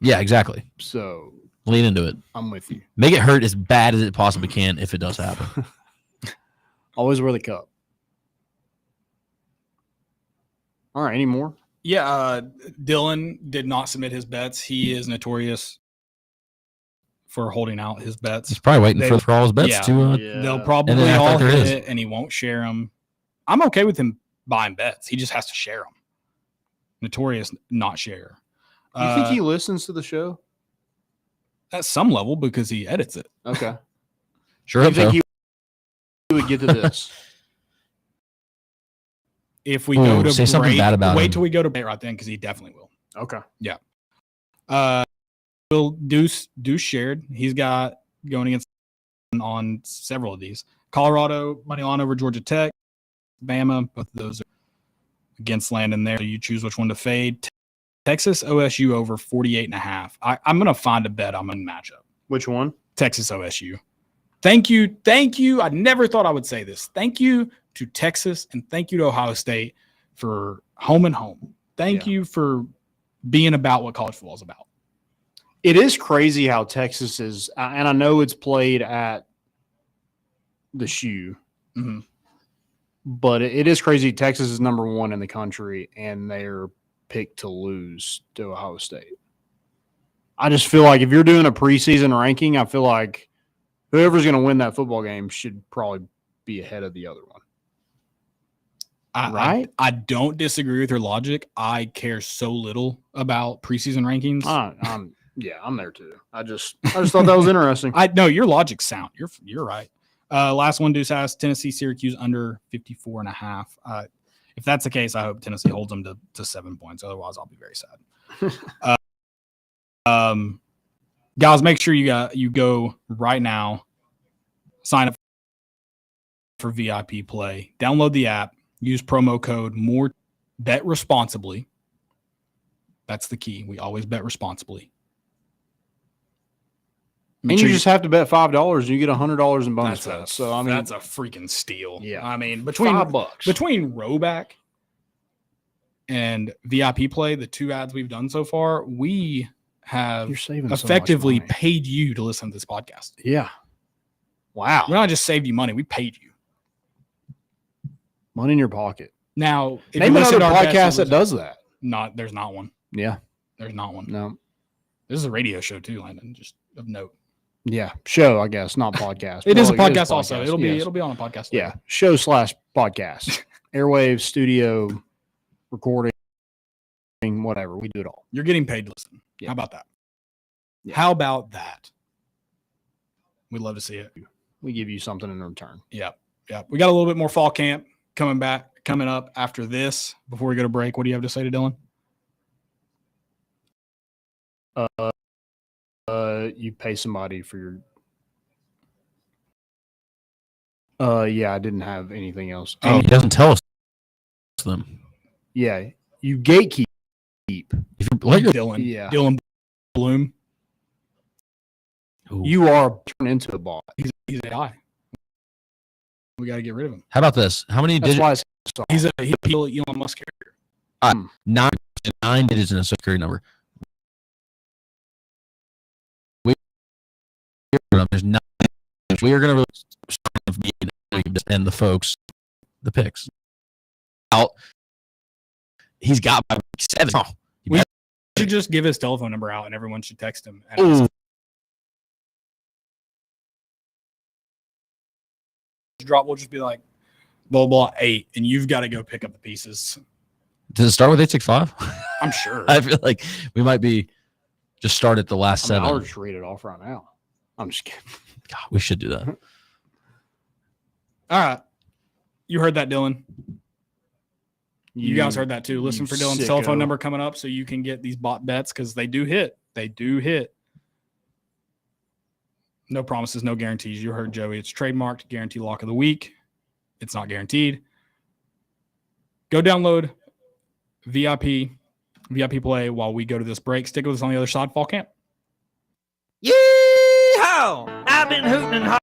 Yeah, exactly.
So
lean into it.
I'm with you.
Make it hurt as bad as it possibly can if it does happen.
Always wear the cup. All right, any more?
Yeah, Dylan did not submit his bets. He is notorious for holding out his bets.
He's probably waiting for all his bets to.
They'll probably all hit it, and he won't share them. I'm okay with him buying bets. He just has to share them. Notorious not share.
You think he listens to the show?
At some level, because he edits it.
Okay.
Sure.
Do you think he would get to this?
If we go to
say something bad about
wait
him.
till we go to break right then, because he definitely will.
Okay.
Yeah. Will Deuce shared. He's got going against on several of these. Colorado money line over Georgia Tech, Bama. Both of those are against Landon there. So you choose which one to fade. Texas OSU over 48.5. I'm gonna find a bet I'm gonna match up.
Which one?
Texas OSU. Thank you. I never thought I would say this. Thank you to Texas and thank you to Ohio State for home and home. Thank you for being about what college football is about.
It is crazy how Texas is, and I know it's played at the Shoe, but it is crazy. Texas is number 1 in the country, and they're picked to lose to Ohio State. I just feel like if you're doing a preseason ranking, I feel like whoever's going to win that football game should probably be ahead of the other one. Right?
I don't disagree with your logic. I care so little about preseason rankings.
I'm there too. I just thought that was interesting.
No, your logic's sound. You're right. Last one, Deuce has Tennessee, Syracuse under 54.5. If that's the case, I hope Tennessee holds them to 7 points. Otherwise, I'll be very sad. Guys, make sure you go right now. Sign up for VIP play. Download the app. Use promo code MORE. Bet responsibly. That's the key. We always bet responsibly.
And you just have to bet $5 and you get $100 in bonus bets. So I mean,
that's a freaking steal.
Yeah.
I mean, between
$5
between Roback and VIP play, the 2 ads we've done so far, we have effectively
so much money.
paid you to listen to this podcast.
Yeah. Wow.
We not just saved you money, we paid you.
Money in your pocket.
Now, if
name
you
another
listen to our
podcast
bets,
that does that.
There's not one.
Yeah.
There's not one.
No.
This is a radio show too, Landon, just of note.
Yeah. Show, I guess, not podcast.
It is a podcast also. It'll be on a podcast.
Yeah. Show/podcast. Airwaves, studio, recording, whatever. We do it all.
You're getting paid to listen.
Yeah.
How about that?
Yeah.
How about that? We'd love to see it.
we give you something in return.
Yeah. We got a little bit more fall camp coming up after this. Before we go to break, what do you have to say to Dylan?
You pay somebody for your. Yeah, I didn't have anything else.
He doesn't tell us them.
Yeah, you gatekeep.
If you let your
Yeah.
Dylan Bloom.
Ooh.
You are turned into a bot.
He's AI. We got to get rid of him.
How about this? How many
That's
digits?
why it's soft.
He's a Elon Musk character.
Nine digits in a social security number. There's nine. We are going to really start from and the folks, the picks. Out. He's got 7. Oh,
We should just give his telephone number out, and everyone should text him. We'll just be like, blah, blah, 8, and you've got to go pick up the pieces.
Does it start with 865?
I'm sure.
I feel like we might be just start at the last 7.
I'll just read it off right now. I'm just kidding.
God, we should do that.
All right. You heard that, Dylan. You guys heard that too. Listen for Dylan's telephone number coming up so you can get these bot bets because they do hit. They do hit. No promises, no guarantees. You heard Joey. It's trademarked. Guarantee lock of the week. It's not guaranteed. Go download VIP play while we go to this break. Stick with us on the other side. Fall camp.
Yeehaw! I've been hooting and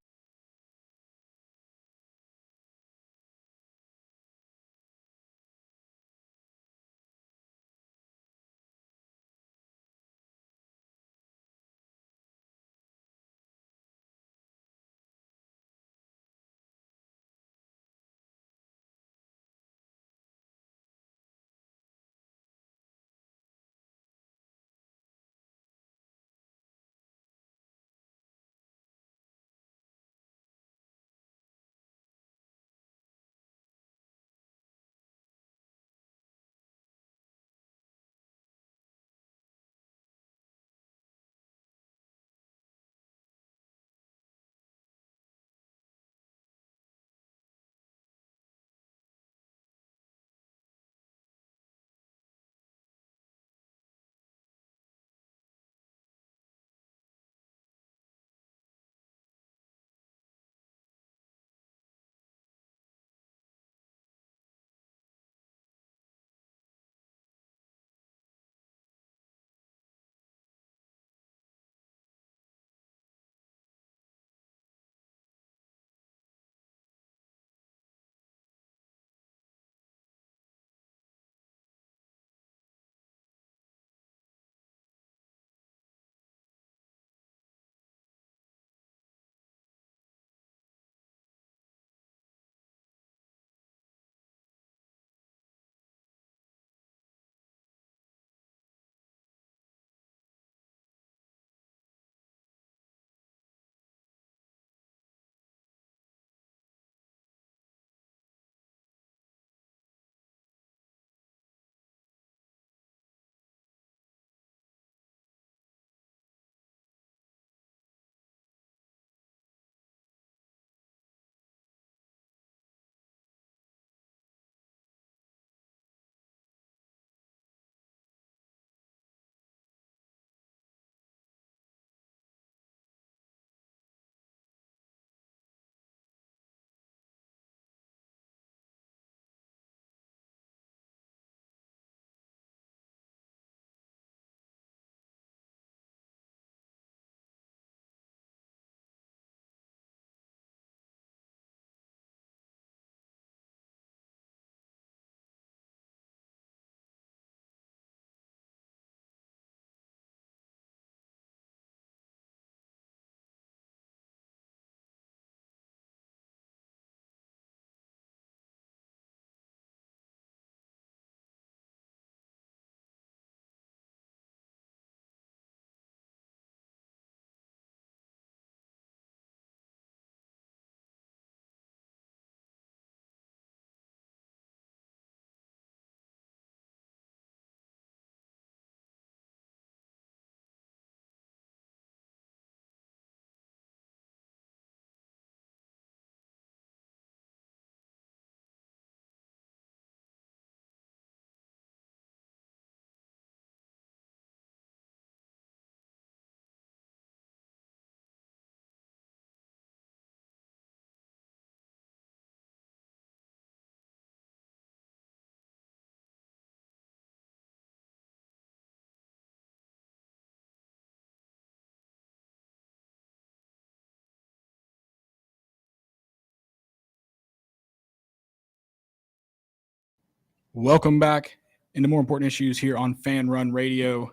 Welcome back into more important issues here on Fan Run Radio.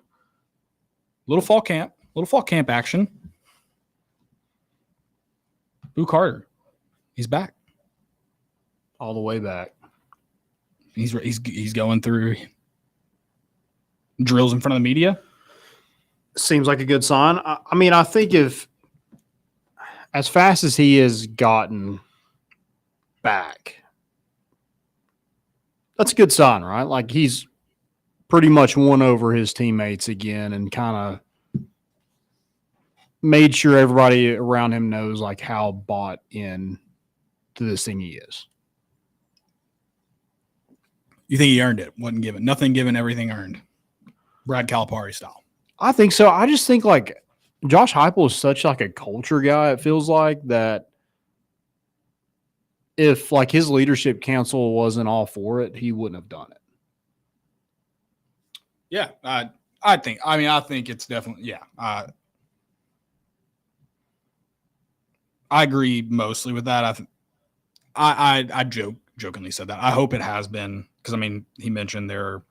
Little fall camp action. Boo Carter, he's back.
All the way back.
He's going through drills in front of the media.
Seems like a good sign. I mean, I think if as fast as he has gotten back, that's a good sign, right? Like he's pretty much won over his teammates again and kind of made sure everybody around him knows like how bought in to this thing he is.
You think he earned it? Wasn't given. Nothing given, everything earned. Brad Calipari style.
I think so. I just think like Josh Heupel is such like a culture guy. It feels like that if like his leadership council wasn't all for it, he wouldn't have done it.
Yeah, I think it's definitely, yeah. I agree mostly with that. I jokingly said that. I hope it has been, because I mean, he mentioned there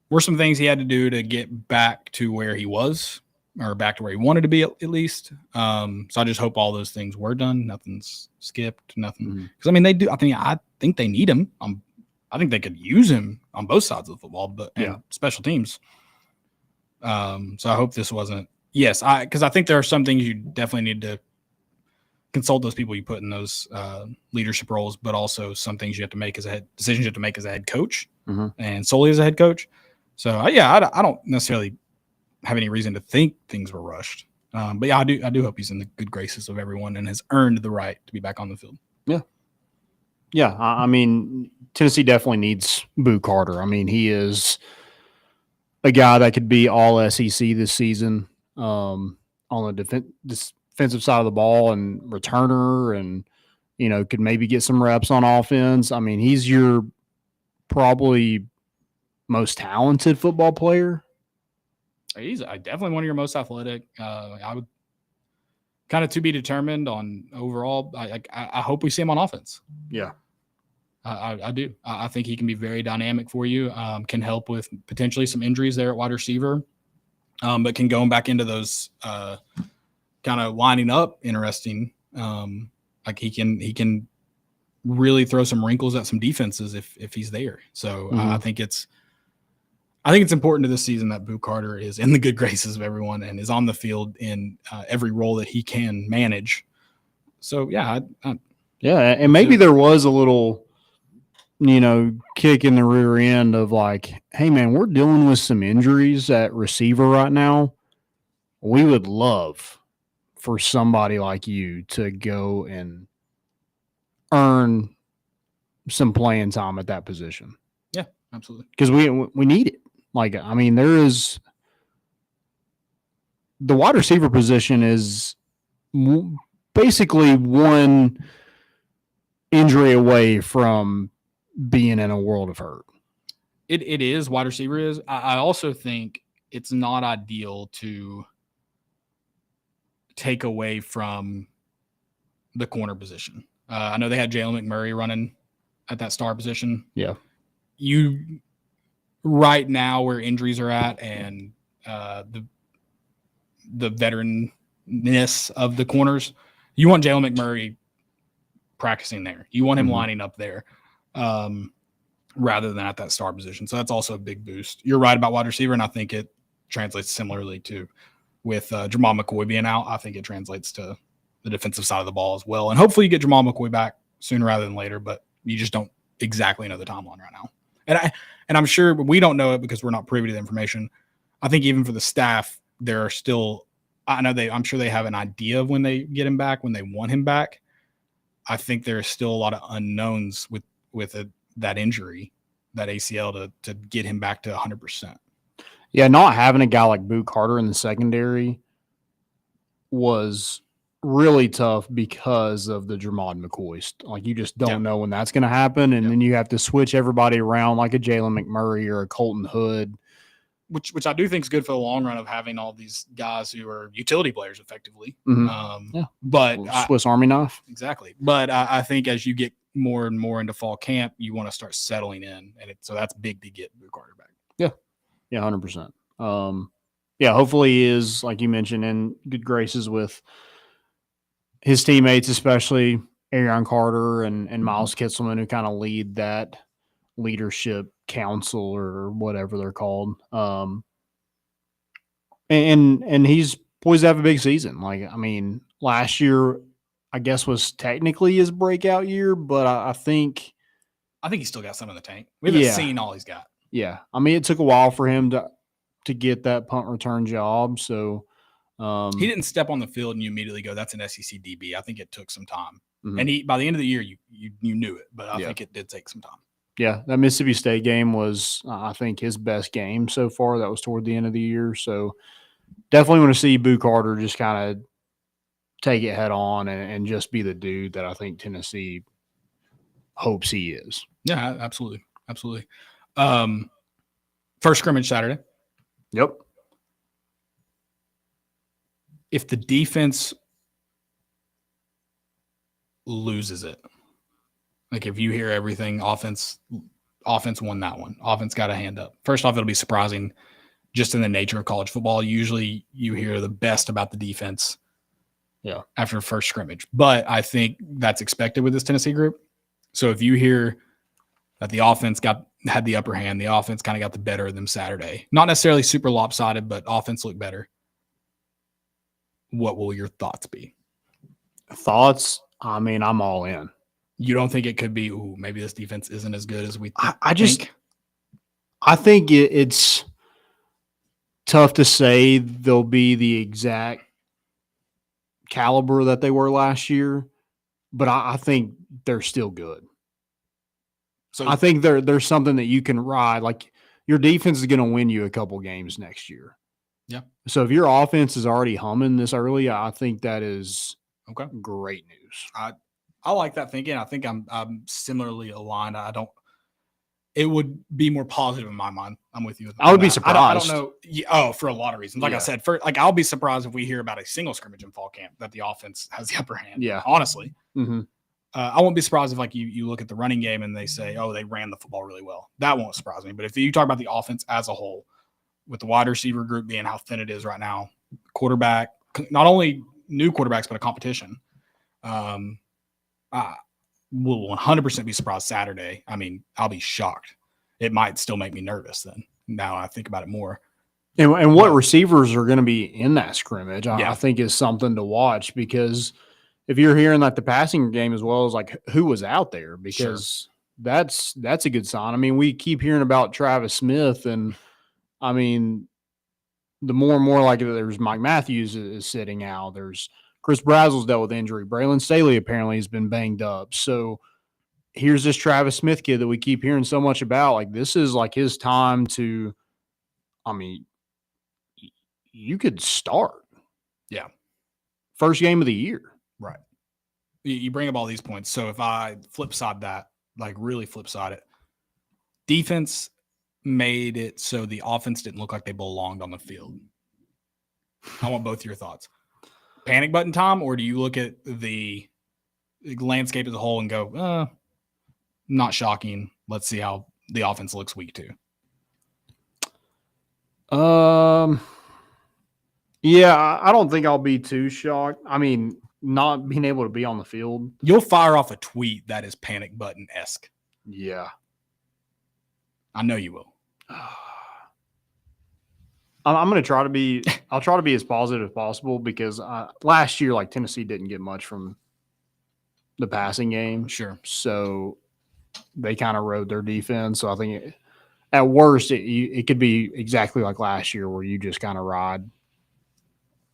were some things he had to do to get back to where he was, or back to where he wanted to be at least. So I just hope all those things were done. Nothing's skipped. Nothing. Because I mean, they do. I think they need him. I think they could use him on both sides of the football, but yeah, special teams. So I hope this wasn't. Yes, because I think there are some things you definitely need to consult those people you put in those leadership roles, but also some things you have to make decisions you have to make as a head coach, and solely as a head coach. So I don't necessarily have any reason to think things were rushed. But yeah, I do hope he's in the good graces of everyone and has earned the right to be back on the field.
Yeah. I mean, Tennessee definitely needs Boo Carter. I mean, he is a guy that could be all SEC this season on the defensive side of the ball and returner, and could maybe get some reps on offense. I mean, he's your probably most talented football player.
He's definitely one of your most athletic. I would kind of to be determined on overall. I hope we see him on offense.
Yeah,
I do. I think he can be very dynamic for you. Can help with potentially some injuries there at wide receiver, but can go back into those kind of lining up interesting. Like he can really throw some wrinkles at some defenses if he's there. So I think it's important to this season that Boo Carter is in the good graces of everyone and is on the field in every role that he can manage. So yeah,
and maybe there was a little, kick in the rear end of like, hey man, we're dealing with some injuries at receiver right now. We would love for somebody like you to go and earn some playing time at that position.
Yeah, absolutely.
Because we need it. Like, I mean, there is the wide receiver position is basically one injury away from being in a world of hurt.
It is, wide receiver is. I also think it's not ideal to take away from the corner position. I know they had Jalen McMurray running at that star position.
Yeah.
You right now where injuries are at and the veteranness of the corners, you want Jalen McMurray practicing there. You want him lining up there rather than at that star position. So that's also a big boost. You're right about wide receiver, and I think it translates similarly to with Jamal McCoy being out. I think it translates to the defensive side of the ball as well. And hopefully you get Jamal McCoy back sooner rather than later, but you just don't exactly know the timeline right now. And I'm sure we don't know it because we're not privy to the information. I think even for the staff, there are still, I'm sure they have an idea of when they get him back, when they want him back. I think there is still a lot of unknowns with that injury, that ACL to get him back to 100%.
Yeah, not having a guy like Boo Carter in the secondary was really tough because of the Jermod McCoy. Like, you just don't know when that's going to happen, and then you have to switch everybody around like a Jalen McMurray or a Colton Hood.
Which I do think is good for the long run of having all these guys who are utility players effectively.
Mm-hmm.
But
Swiss Army knife.
Exactly. But I think as you get more and more into fall camp, you want to start settling in, and so that's big to get Boo Carter back.
Yeah, 100%. Hopefully he is, like you mentioned, in good graces with his teammates, especially Arion Carter and Miles Kitselman, who kind of lead that leadership council or whatever they're called. And he's poised to have a big season. Last year, I guess, was technically his breakout year, but I think
he's still got some in the tank. We haven't seen all he's got.
Yeah. It took a while for him to get that punt return job. So
he didn't step on the field and you immediately go, that's an SEC DB. I think it took some time. And by the end of the year, you knew it, but I think it did take some time.
Yeah, that Mississippi State game was, I think, his best game so far. That was toward the end of the year. So definitely want to see Boo Carter just kind of take it head on and just be the dude that I think Tennessee hopes he is.
Yeah, absolutely. Absolutely. First scrimmage Saturday.
Yep.
If the defense loses it, like if you hear everything, offense won that one. Offense got a hand up. First off, it'll be surprising just in the nature of college football. Usually you hear the best about the defense after first scrimmage. But I think that's expected with this Tennessee group. So if you hear that the offense had the upper hand, the offense kind of got the better of them Saturday. Not necessarily super lopsided, but offense looked better. What will your thoughts be?
Thoughts? I'm all in.
You don't think it could be, maybe this defense isn't as good as we think?
I think it's tough to say they'll be the exact caliber that they were last year, but I think they're still good. So I think there's something that you can ride. Like, your defense is going to win you a couple games next year.
Yeah.
So if your offense is already humming this early, I think that is great news.
I like that thinking. I think I'm similarly aligned. It would be more positive in my mind. I'm with you.
I would be surprised.
I don't know. For a lot of reasons. Like I said, I'll be surprised if we hear about a single scrimmage in fall camp that the offense has the upper hand.
Yeah.
Honestly.
Mm-hmm.
I won't be surprised if you look at the running game and they say, they ran the football really well. That won't surprise me. But if you talk about the offense as a whole, with the wide receiver group being how thin it is right now, quarterback, not only new quarterbacks, but a competition, will 100% be surprised Saturday. I'll be shocked. It might still make me nervous then. Now I think about it more.
And what receivers are going to be in that scrimmage, I think is something to watch, because if you're hearing like the passing game as well as like who was out there, because that's a good sign. We keep hearing about Travis Smith, and the more and more like there's Mike Matthews is sitting out. There's Chris Brazel's dealt with injury. Braylon Staley apparently has been banged up. So here's this Travis Smith kid that we keep hearing so much about. Like, this is like his time to, you could start.
Yeah.
First game of the year.
Right. You bring up all these points. So if I flip side that, like really flip side it, defense made it so the offense didn't look like they belonged on the field. I want both your thoughts. Panic button time, or do you look at the landscape as a whole and go, not shocking. Let's see how the offense looks week 2.
Yeah, I don't think I'll be too shocked. Not being able to be on the field.
You'll fire off a tweet that is panic button-esque.
Yeah.
I know you will.
I'm going to try to be – I'll try to be as positive as possible, because last year, like, Tennessee didn't get much from the passing game.
Sure.
So they kind of rode their defense. So I think at worst it could be exactly like last year, where you just kind of ride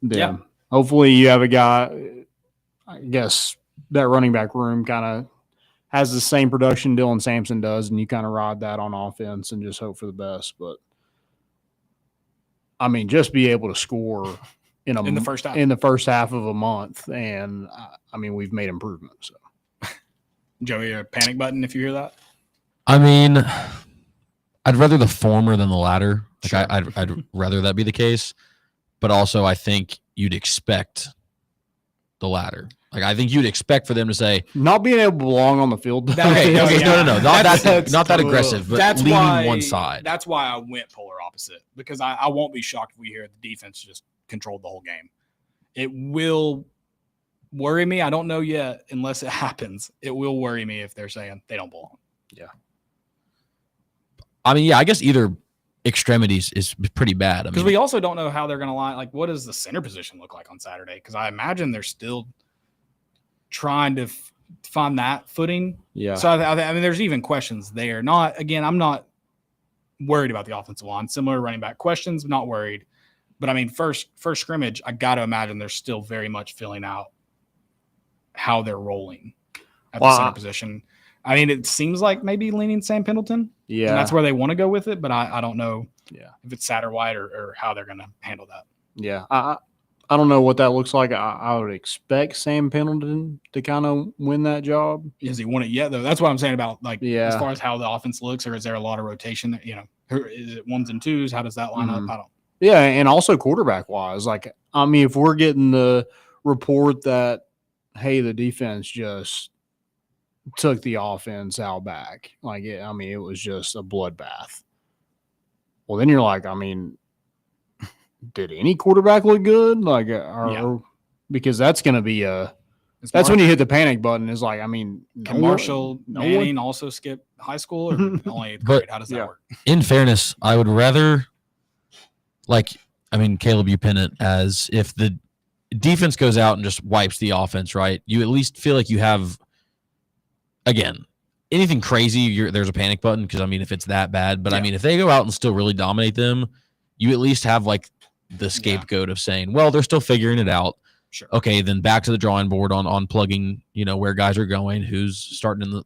them. Yeah. Hopefully you have a guy, I guess that running back room kind of has the same production Dylan Sampson does, and you kind of ride that on offense and just hope for the best. But just be able to score in the first half of a month, and we've made improvements. So,
Joey, a panic button if you hear that?
I'd rather the former than the latter. Like,
sure.
I'd rather that be the case, but also I think you'd expect the latter. Like I think you'd expect for them to say,
Not being able to belong on the field.
okay,
No,
okay,
yeah.
no, not
That's
not that
tough.
aggressive, but
That's
leaning
why
one side.
That's why I went polar opposite, because I won't be shocked if we hear the defense just controlled the whole game. It will worry me. I don't know yet unless it happens. It will worry me if they're saying they don't belong.
I mean, yeah, I guess either extremities is pretty bad. I
Because
mean,
we also don't know how they're going to line. Like, what does the center position look like on Saturday? Because I imagine they're still trying to find that footing.
Yeah.
So I mean, there's even questions there. I'm not worried about the offensive line. Similar running back questions, not worried. But I mean, first scrimmage, I got to imagine they're still very much filling out how they're rolling at the center position. I mean, it seems like maybe leaning Sam Pendleton.
Yeah.
And that's where they want to go with it. But I don't know if it's Satterwhite or how they're going to handle that.
Yeah. I don't know what that looks like. I would expect Sam Pendleton to kind of win that job.
Has he won it yet, though? That's what I'm saying about, like,
Yeah.
as far as how the offense looks, or is there a lot of rotation? Is it ones and twos? How does that line up? I don't.
Yeah, and also quarterback-wise. Like, I mean, if we're getting the report that, hey, the defense just took the offense out back. Like, it was just a bloodbath. Well, then you're like, I mean, did any quarterback look good? Like, because that's going to be that's when you hit the panic button. Is like, I mean,
Can Marshall Manning also skip high school or only eighth grade? How does that work?
in fairness, I would rather, Caleb, you pin it as if the defense goes out and just wipes the offense, right? You at least feel like you have, again, anything crazy, there's a panic button because, I mean, if it's that bad. But, I mean, if they go out and still really dominate them, you at least have, like, the scapegoat of saying, well, they're still figuring it out.
Sure.
Okay, then back to the drawing board on plugging, where guys are going, who's starting in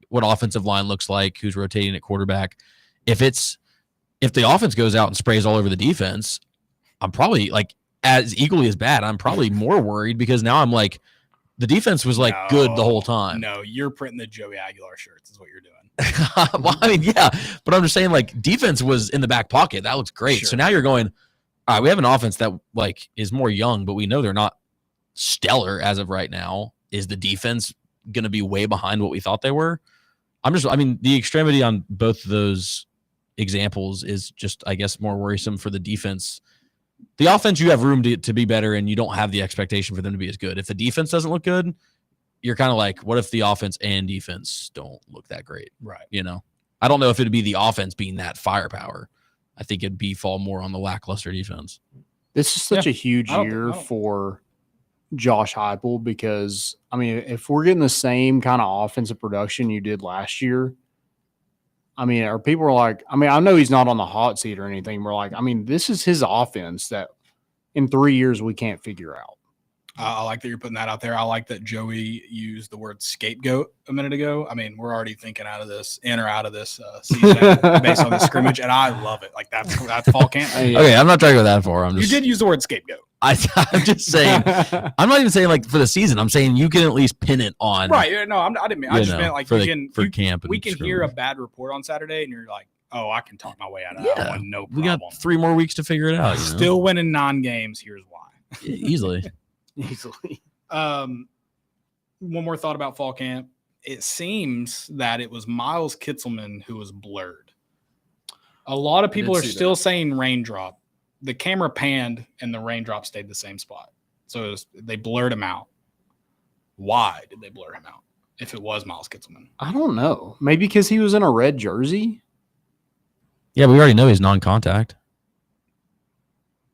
what offensive line looks like, who's rotating at quarterback. If the offense goes out and sprays all over the defense, I'm probably as equally as bad. I'm probably more worried because now I'm like, the defense was good the whole time.
No, you're printing the Joey Aguilar shirts is what you're doing.
Well, I mean, yeah, but I'm just saying defense was in the back pocket. That looks great.
Sure.
So now you're going, all right, we have an offense that is more young, but we know they're not stellar as of right now. Is the defense going to be way behind what we thought they were? The extremity on both of those examples is just, I guess, more worrisome for the defense. The offense, you have room to be better, and you don't have the expectation for them to be as good. If the defense doesn't look good, you're kind of like, what if the offense and defense don't look that great?
Right.
I don't know if it'd be the offense being that firepower. I think it'd fall more on the lackluster defense.
This is such a huge year for Josh Heupel because, I mean, if we're getting the same kind of offensive production you did last year, I mean, are people like, I mean, I know he's not on the hot seat or anything. We're like, I mean, this is his offense that in 3 years we can't figure out.
I like that you're putting that out there. I like that Joey used the word scapegoat a minute ago. I mean, we're already thinking in or out of this season based on the scrimmage, and I love it. Like that's fall camp.
Okay, I'm not trying to go that far.
You did use the word scapegoat.
I'm just saying. I'm not even saying for the season. I'm saying you can at least pin it on.
Right? No, I didn't mean. I just meant
for camp.
We can hear a bad report on Saturday, and you're like, oh, I can talk my way out of that one. No problem.
We got 3 more weeks to figure it out.
Still winning 9 games. Here's why.
Easily.
One more thought about fall camp. It seems that it was Miles Kitzelman who was blurred. A lot of people are still saying raindrop. The camera panned and the raindrop stayed the same spot. So they blurred him out. Why did they blur him out if it was Miles Kitzelman?
I don't know. Maybe because he was in a red jersey?
Yeah, we already know he's non-contact.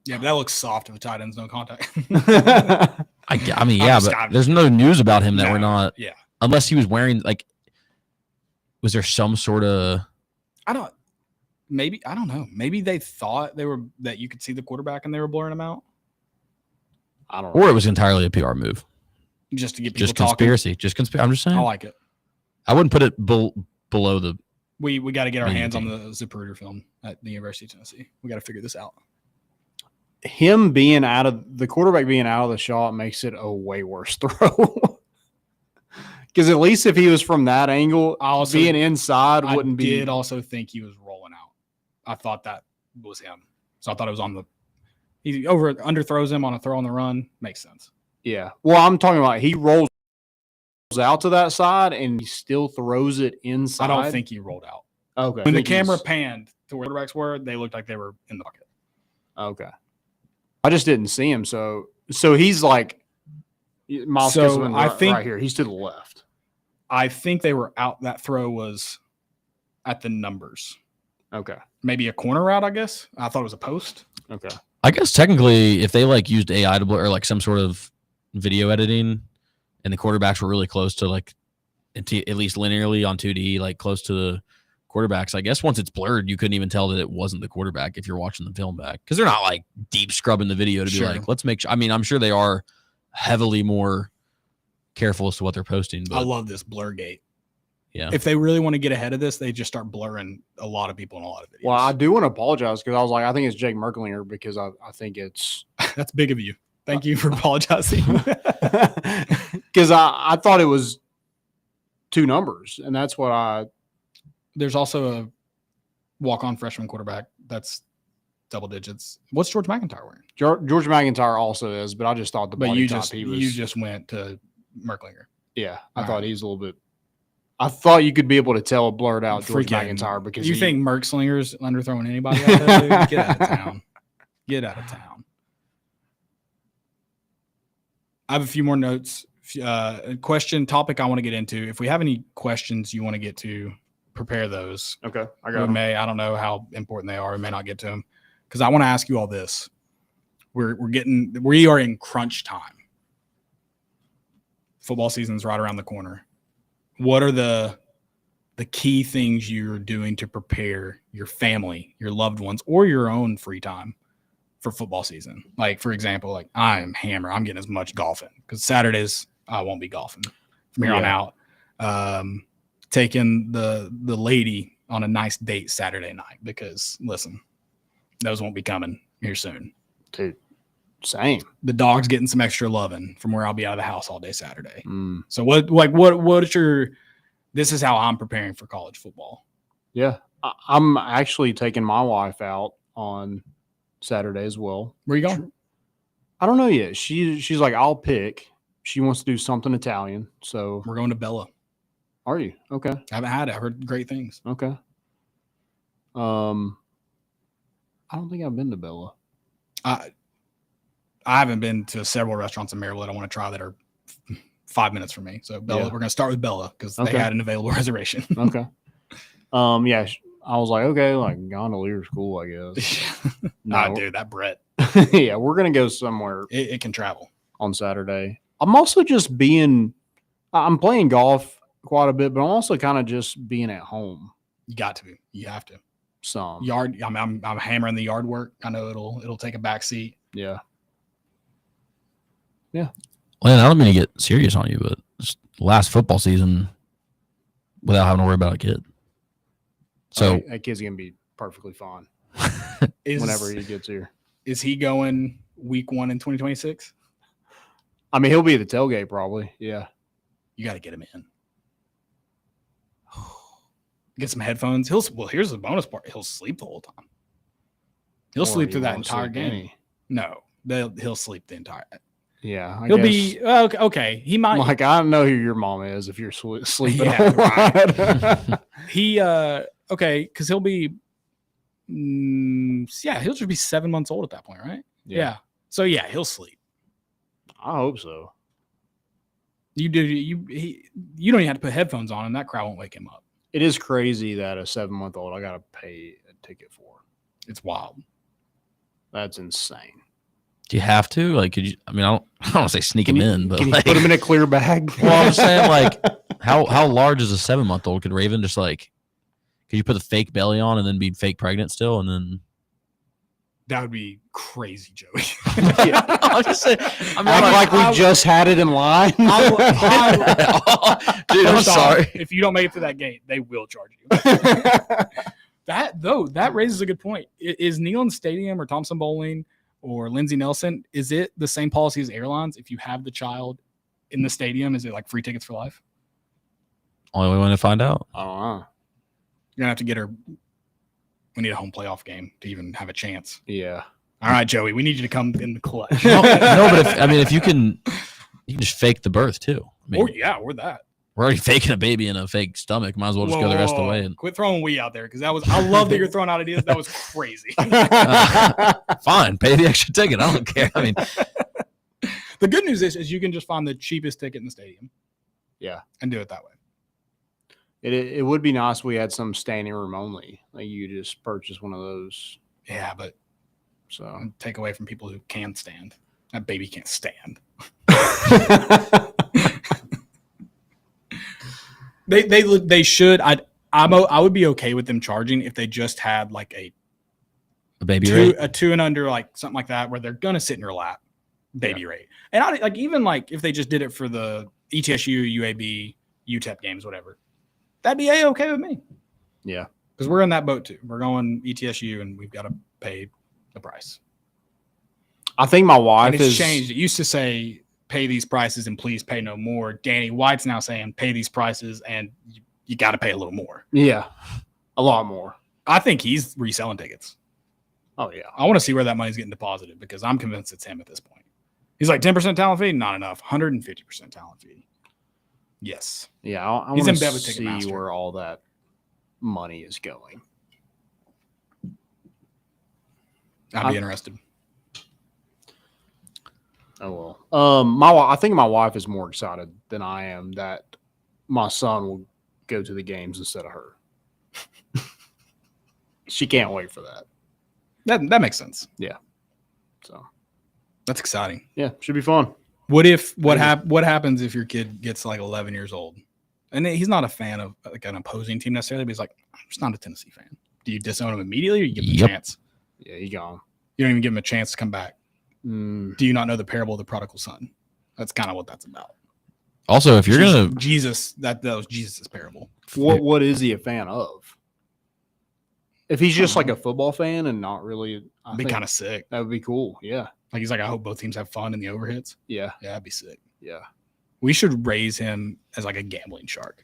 Yeah, but that looks soft if the tight end's no contact.
I mean, yeah, but there's no news about him that we're not.
Yeah.
Unless he was wearing, was there some sort of.
I don't know. Maybe they thought that you could see the quarterback and they were blurring him out.
I don't know.
Or it was entirely a PR move.
Just to get people
conspiracy.
talking.
I'm just saying.
I like it.
I wouldn't put it below the.
We got to get our hands on the Zapruder film at the University of Tennessee. We got to figure this out.
Him being the quarterback being out of the shot makes it a way worse throw. Because at least if he was from that angle, being inside wouldn't be.
I did also think he was rolling out. I thought that was him. So I thought it was on he underthrows him on a throw on the run. Makes sense.
Yeah. Well, I'm talking about he rolls out to that side and he still throws it inside.
I don't think he rolled out.
Okay.
When the camera panned to where the quarterbacks were, they looked like they were in the bucket.
Okay. I just didn't see him. So he's like Miles Kissman right here. He's to the left.
I think they were out. That throw was at the numbers.
Okay.
Maybe a corner route, I guess. I thought it was a post.
Okay.
I guess technically, if they like used AI to blur or like some sort of video editing, and the quarterbacks were really close to like at least linearly on 2D, like close to the quarterbacks, I guess once it's blurred, you couldn't even tell that it wasn't the quarterback if you're watching the film back, because they're not like deep scrubbing the video to be like, let's make sure. I mean, I'm sure they are heavily more careful as to what they're posting. But
I love this blur gate.
Yeah.
If they really want to get ahead of this, they just start blurring a lot of people in a lot of videos.
Well, I do want to apologize because I was like, I think it's Jake Merklinger because I think it's
that's big of you. Thank you for apologizing.
Because I thought it was 2 numbers, and that's what
There's also a walk-on freshman quarterback that's double digits. What's George McIntyre wearing?
George McIntyre also is, but I just thought the body
you
type
just
he was.
you just went to Merklinger.
Yeah, I
All
thought
right.
he's a little bit. I thought you could be able to tell a blurred out George
Freaking-
McIntyre because
You think Merkslinger's underthrowing anybody out there? Dude? Get out of town. Get out of town. I have a few more notes. Question topic I want to get into. If we have any questions you want to get to, prepare those.
Okay, I
We
got him.
may, I don't know how important they are. We may not get to them because I want to ask you all this. We are in crunch time. Football season's right around the corner. What are the key things you're doing to prepare your family, your loved ones, or your own free time for football season? Like, for example, like I'm hammered. I'm getting as much golfing because Saturdays I won't be golfing from here on out. Taking the lady on a nice date Saturday night because listen, those won't be coming here soon.
Dude, same.
The dog's getting some extra loving from where I'll be out of the house all day Saturday.
Mm.
So what is your? This is how I'm preparing for college football.
Yeah, I'm actually taking my wife out on Saturday as well.
Where you going?
I don't know yet. She's like, I'll pick. She wants to do something Italian. So
We're going to Bella.
are you? Okay.
I haven't had it. I heard great things.
Okay. I don't think I've been to Bella.
I haven't been to several restaurants in Maryland I want to try that are 5 minutes from me. So Bella,
Yeah.
we're going to start with Bella because
Okay.
they had an available reservation.
Okay. Yeah, I was like, okay, like gondolier school, I guess. No.
Dude, that Brett,
Yeah, we're gonna go somewhere
it can travel.
on Saturday. I'm also just I'm playing golf quite a bit, but I'm also kind of just being at home
You got to. You have to.
some.
Yard. I'm hammering the yard work. I know it'll take a back seat.
Yeah.
Len, I don't mean to get serious on you, but just last football season without having to worry about a kid. So
That kid's gonna be perfectly fine
Is,
whenever he gets here.
is he going week 1 in 2026?
I mean, he'll be at the tailgate probably. Yeah.
You got to get him in. Get some headphones. Here's the bonus part. He'll sleep the whole time. He'll
Or
sleep
he
through that
won't
entire
sleep
game.
any.
No, he'll sleep the entire.
Yeah.
He'll be okay. He might.
like, I don't know who your mom is if you're sleeping.
Yeah,
all right.
Okay, because he'll be. He'll just be 7 months old at that point, right? Yeah. So yeah, he'll sleep.
I hope so.
You don't even have to put headphones on him. That crowd won't wake him up.
It is crazy that a 7-month-old I got to pay a ticket for.
It's wild.
That's insane.
do you have to? Like, could you? I mean, I don't want to say sneak him in, but
Can you
like,
put him in a clear bag?
well, I'm just saying, like, how large is a 7-month-old? Could Raven just like? Could you put the fake belly on and then be fake pregnant still, and then?
That would be crazy, Joey.
I'm just saying. I mean,
Act like we just had it in line.
dude, I'm
First off,
sorry.
if you don't make it to that gate, they will charge you. That raises a good point. Is Neyland Stadium or Thompson Bowling or Lindsey Nelson, is it the same policy as airlines? If you have the child in the stadium, is it like free tickets for life?
Only way to find out.
I don't know.
You're gonna have to get her. We need a home playoff game to even have a chance.
Yeah.
All right, Joey, we need you to come in the clutch.
No, but if you can, You can just fake the birth too. I mean,
or that.
we're already faking a baby in a fake stomach. Might as well just go the rest of the way. And,
quit throwing we out there because I love that you're throwing out ideas. That was crazy.
fine, pay the extra ticket. I don't care. I mean,
the good news is you can just find the cheapest ticket in the stadium.
Yeah,
and do it that way.
It would be nice if we had some standing room only. Like you just purchase one of those.
Yeah, but take away from people who can stand. That baby can't stand. They should. I would be okay with them charging if they just had like a
baby rate,
a 2 and under, like something like that, where they're gonna sit in your lap, baby rate. And I like even like if they just did it for the ETSU, UAB, UTEP games, whatever, that'd be okay with me.
Yeah,
because we're in that boat too. We're going ETSU, and we've got to pay the price.
I think my wife
has changed. It used to say pay these prices and please pay no more. Danny White's now saying pay these prices and you got to pay a little more.
Yeah, a lot more.
I think he's reselling tickets.
Oh, yeah.
I want to see where that money's getting deposited because I'm convinced it's him at this point. He's like 10% talent fee? Not enough. 150% talent fee. Yes.
Yeah, I
he's
want
in bed
to
with
see
Ticketmaster.
where all that money is going.
I'd be interested.
Oh well. I think my wife is more excited than I am that my son will go to the games instead of her. She can't wait for that.
That makes sense.
Yeah. So
that's exciting.
Yeah, should be fun.
What happens if your kid gets like 11 years old, and he's not a fan of like an opposing team necessarily, but he's like, I'm just not a Tennessee fan. Do you disown him immediately, or you give him a chance?
Yeah, you gone.
You don't even give him a chance to come back. Do you not know the parable of the prodigal son? That's kind of what that's about.
Also, if you're gonna
that was Jesus' parable.
What is he a fan of? If he's just like a football fan and not really,
I'd be kind of sick.
That would be cool. Yeah.
Like he's like, I hope both teams have fun in the overhits.
Yeah.
Yeah, that'd be sick.
Yeah.
We should raise him as like a gambling shark.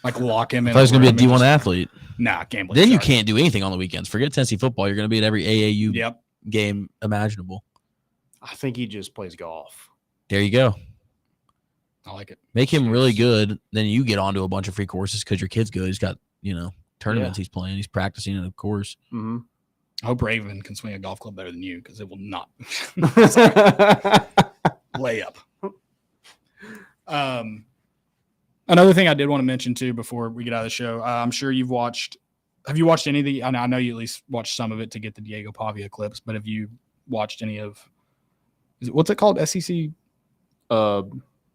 Like lock him in.
I thought he was gonna be a D1 athlete.
Nah, gambling.
Then
shark.
you can't do anything on the weekends. Forget Tennessee football. You're gonna be at every AAU game imaginable.
I think he just plays golf.
There you go.
I like it.
Make him really good. Then you get onto a bunch of free courses because your kid's good. He's got, tournaments he's playing. He's practicing in a course.
Mm-hmm.
I hope Raven can swing a golf club better than you because it will not. Layup. Another thing I did want to mention too before we get out of the show, I'm sure you've watched. Have you watched any of the? I know you at least watched some of it to get the Diego Pavia clips, but have you watched any of? What's it called? SEC. The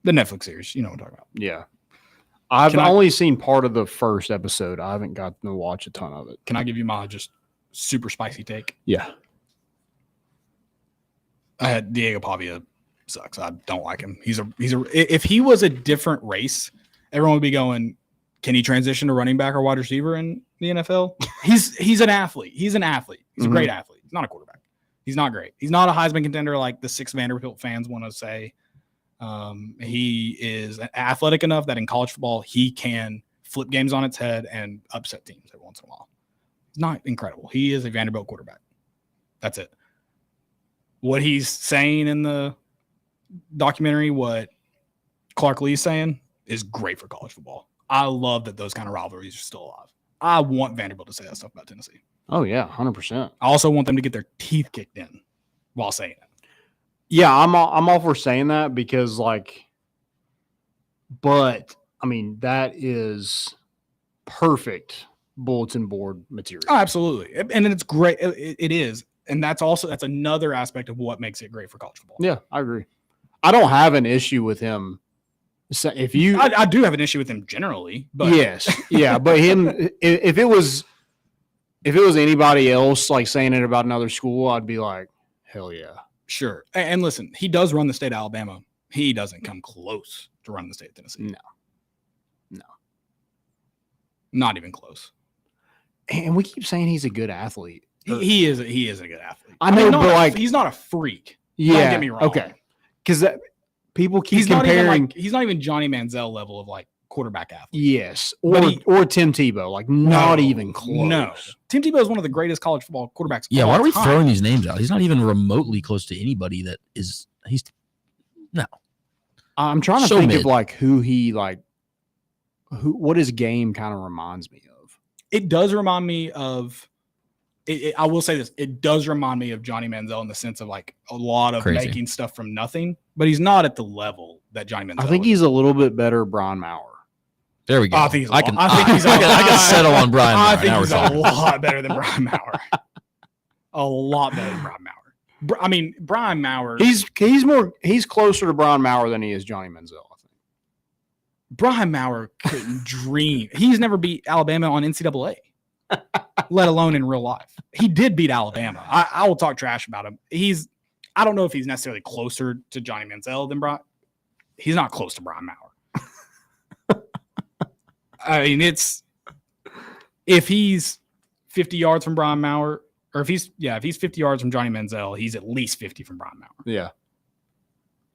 Netflix series. You know what I'm talking about.
Yeah. I've only seen part of the first episode. I haven't gotten to watch a ton of it.
Can I give you my just super spicy take?
Yeah.
I had Diego Pavia sucks. I don't like him. If he was a different race, everyone would be going, can he transition to running back or wide receiver in the NFL? He's an athlete. He's an athlete. He's a great athlete. He's not a quarterback. He's not great. He's not a Heisman contender like the 6 Vanderbilt fans want to say. He is athletic enough that in college football, he can flip games on its head and upset teams every once in a while. He's not incredible. He is a Vanderbilt quarterback. That's it. What he's saying in the documentary, what Clark Lee's saying, is great for college football. I love that those kind of rivalries are still alive. I want Vanderbilt to say that stuff about Tennessee.
Oh, yeah, 100%.
I also want them to get their teeth kicked in while saying it.
Yeah, I'm all for saying that because, but I mean, that is perfect bulletin board material.
Oh, absolutely. And it's great. It is. And that's another aspect of what makes it great for college football.
Yeah, I agree. I don't have an issue with him. So
I do have an issue with him generally, but
yes. Yeah. But him, if it was anybody else like saying it about another school, I'd be like, hell yeah.
Sure. And listen, he does run the state of Alabama. He doesn't come close to running the state of Tennessee.
No.
Not even close.
And we keep saying he's a good athlete.
He is a good athlete.
I know, but
he's not a freak.
Yeah.
Don't get me wrong.
Okay. Because people keep
he's
comparing.
He's not even Johnny Manziel level of quarterback athlete.
Yes. Or Tim Tebow. Not even close. No.
Tim Tebow is one of the greatest college football quarterbacks.
Yeah. Why are we throwing these names out? He's not even remotely close to anybody that is. No.
I'm trying to
So
think
mid.
of like who he like, what his game kind of reminds me of.
It does remind me of. I will say this: it does remind me of Johnny Manziel in the sense of like a lot of
Crazy.
making stuff from nothing, but he's not at the level that Johnny Manziel.
I think
is.
he's a little bit better Brian Maurer.
There we go.
I think he's.
I can
I
settle on Brian.
I
Maurer.
think
Now
he's
we're
a
talking.
lot better than Brian Maurer. A lot better than Brian Maurer. I mean, Brian Maurer.
He's closer to Brian Maurer than he is Johnny Manziel, I think.
Brian Maurer couldn't dream. He's never beat Alabama on NCAA, let alone in real life. He did beat Alabama. I will talk trash about him. I don't know if he's necessarily closer to Johnny Manziel than Brian. He's not close to Brian Maurer. I mean, if he's 50 yards from Brian Maurer, or if he's 50 yards from Johnny Manziel, he's at least 50 from Brian Maurer.
Yeah.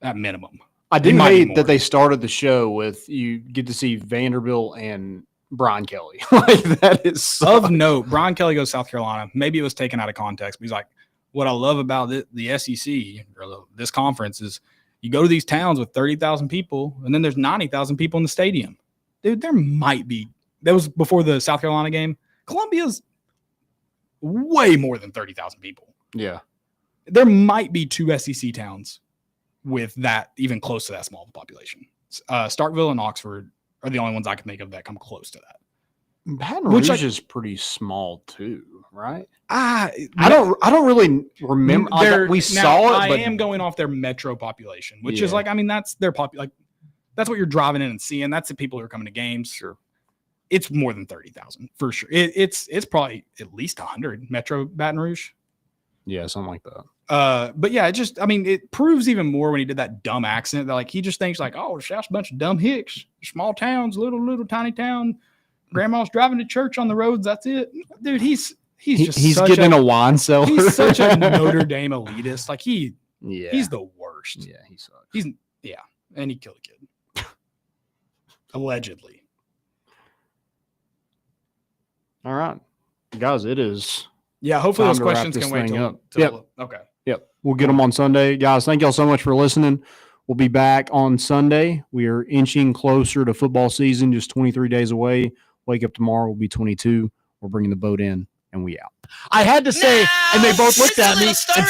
At minimum.
I do
might be
hate
more.
that they started the show with you get to see Vanderbilt and Brian Kelly. Like that is
Of note, Brian Kelly goes to South Carolina. Maybe it was taken out of context, but he's like, what I love about the SEC or this conference is you go to these towns with 30,000 people, and then there's 90,000 people in the stadium. Dude, there might be. That was before the South Carolina game. Columbia's way more than 30,000 people.
Yeah.
There might be 2 SEC towns with that, even close to that small of a population. Starkville and Oxford are the only ones I can think of that come close to that.
Baton
Which
Rouge is pretty small too, right?
I
don't really remember. We saw it,
I
but
am going off their metro population, which is
Yeah.
like, I mean, that's their like that's what you're driving in and seeing. That's the people who are coming to games.
Sure.
It's more than 30,000 for sure. It's probably at least 100 Metro Baton Rouge.
yeah, something like that.
But yeah, it proves even more when he did that dumb accent that like he just thinks like, oh, that's a bunch of dumb hicks, small towns, little tiny town. Grandma's driving to church on the roads. That's it, dude. He's
getting in a wine cellar.
He's such a Notre Dame elitist. Like he's the worst.
Yeah, he sucks.
And he killed a kid. Allegedly.
All right, guys, it is.
Yeah, hopefully
Time
those
to wrap
questions
this
can wait
thing
till,
up.
till okay.
Yep. We'll get them on Sunday. Guys, thank y'all so much for listening. We'll be back on Sunday. We are inching closer to football season, just 23 days away. Wake up tomorrow, we'll be 22. We're bringing the boat in, and we out.
I had to say, and they both looked at me and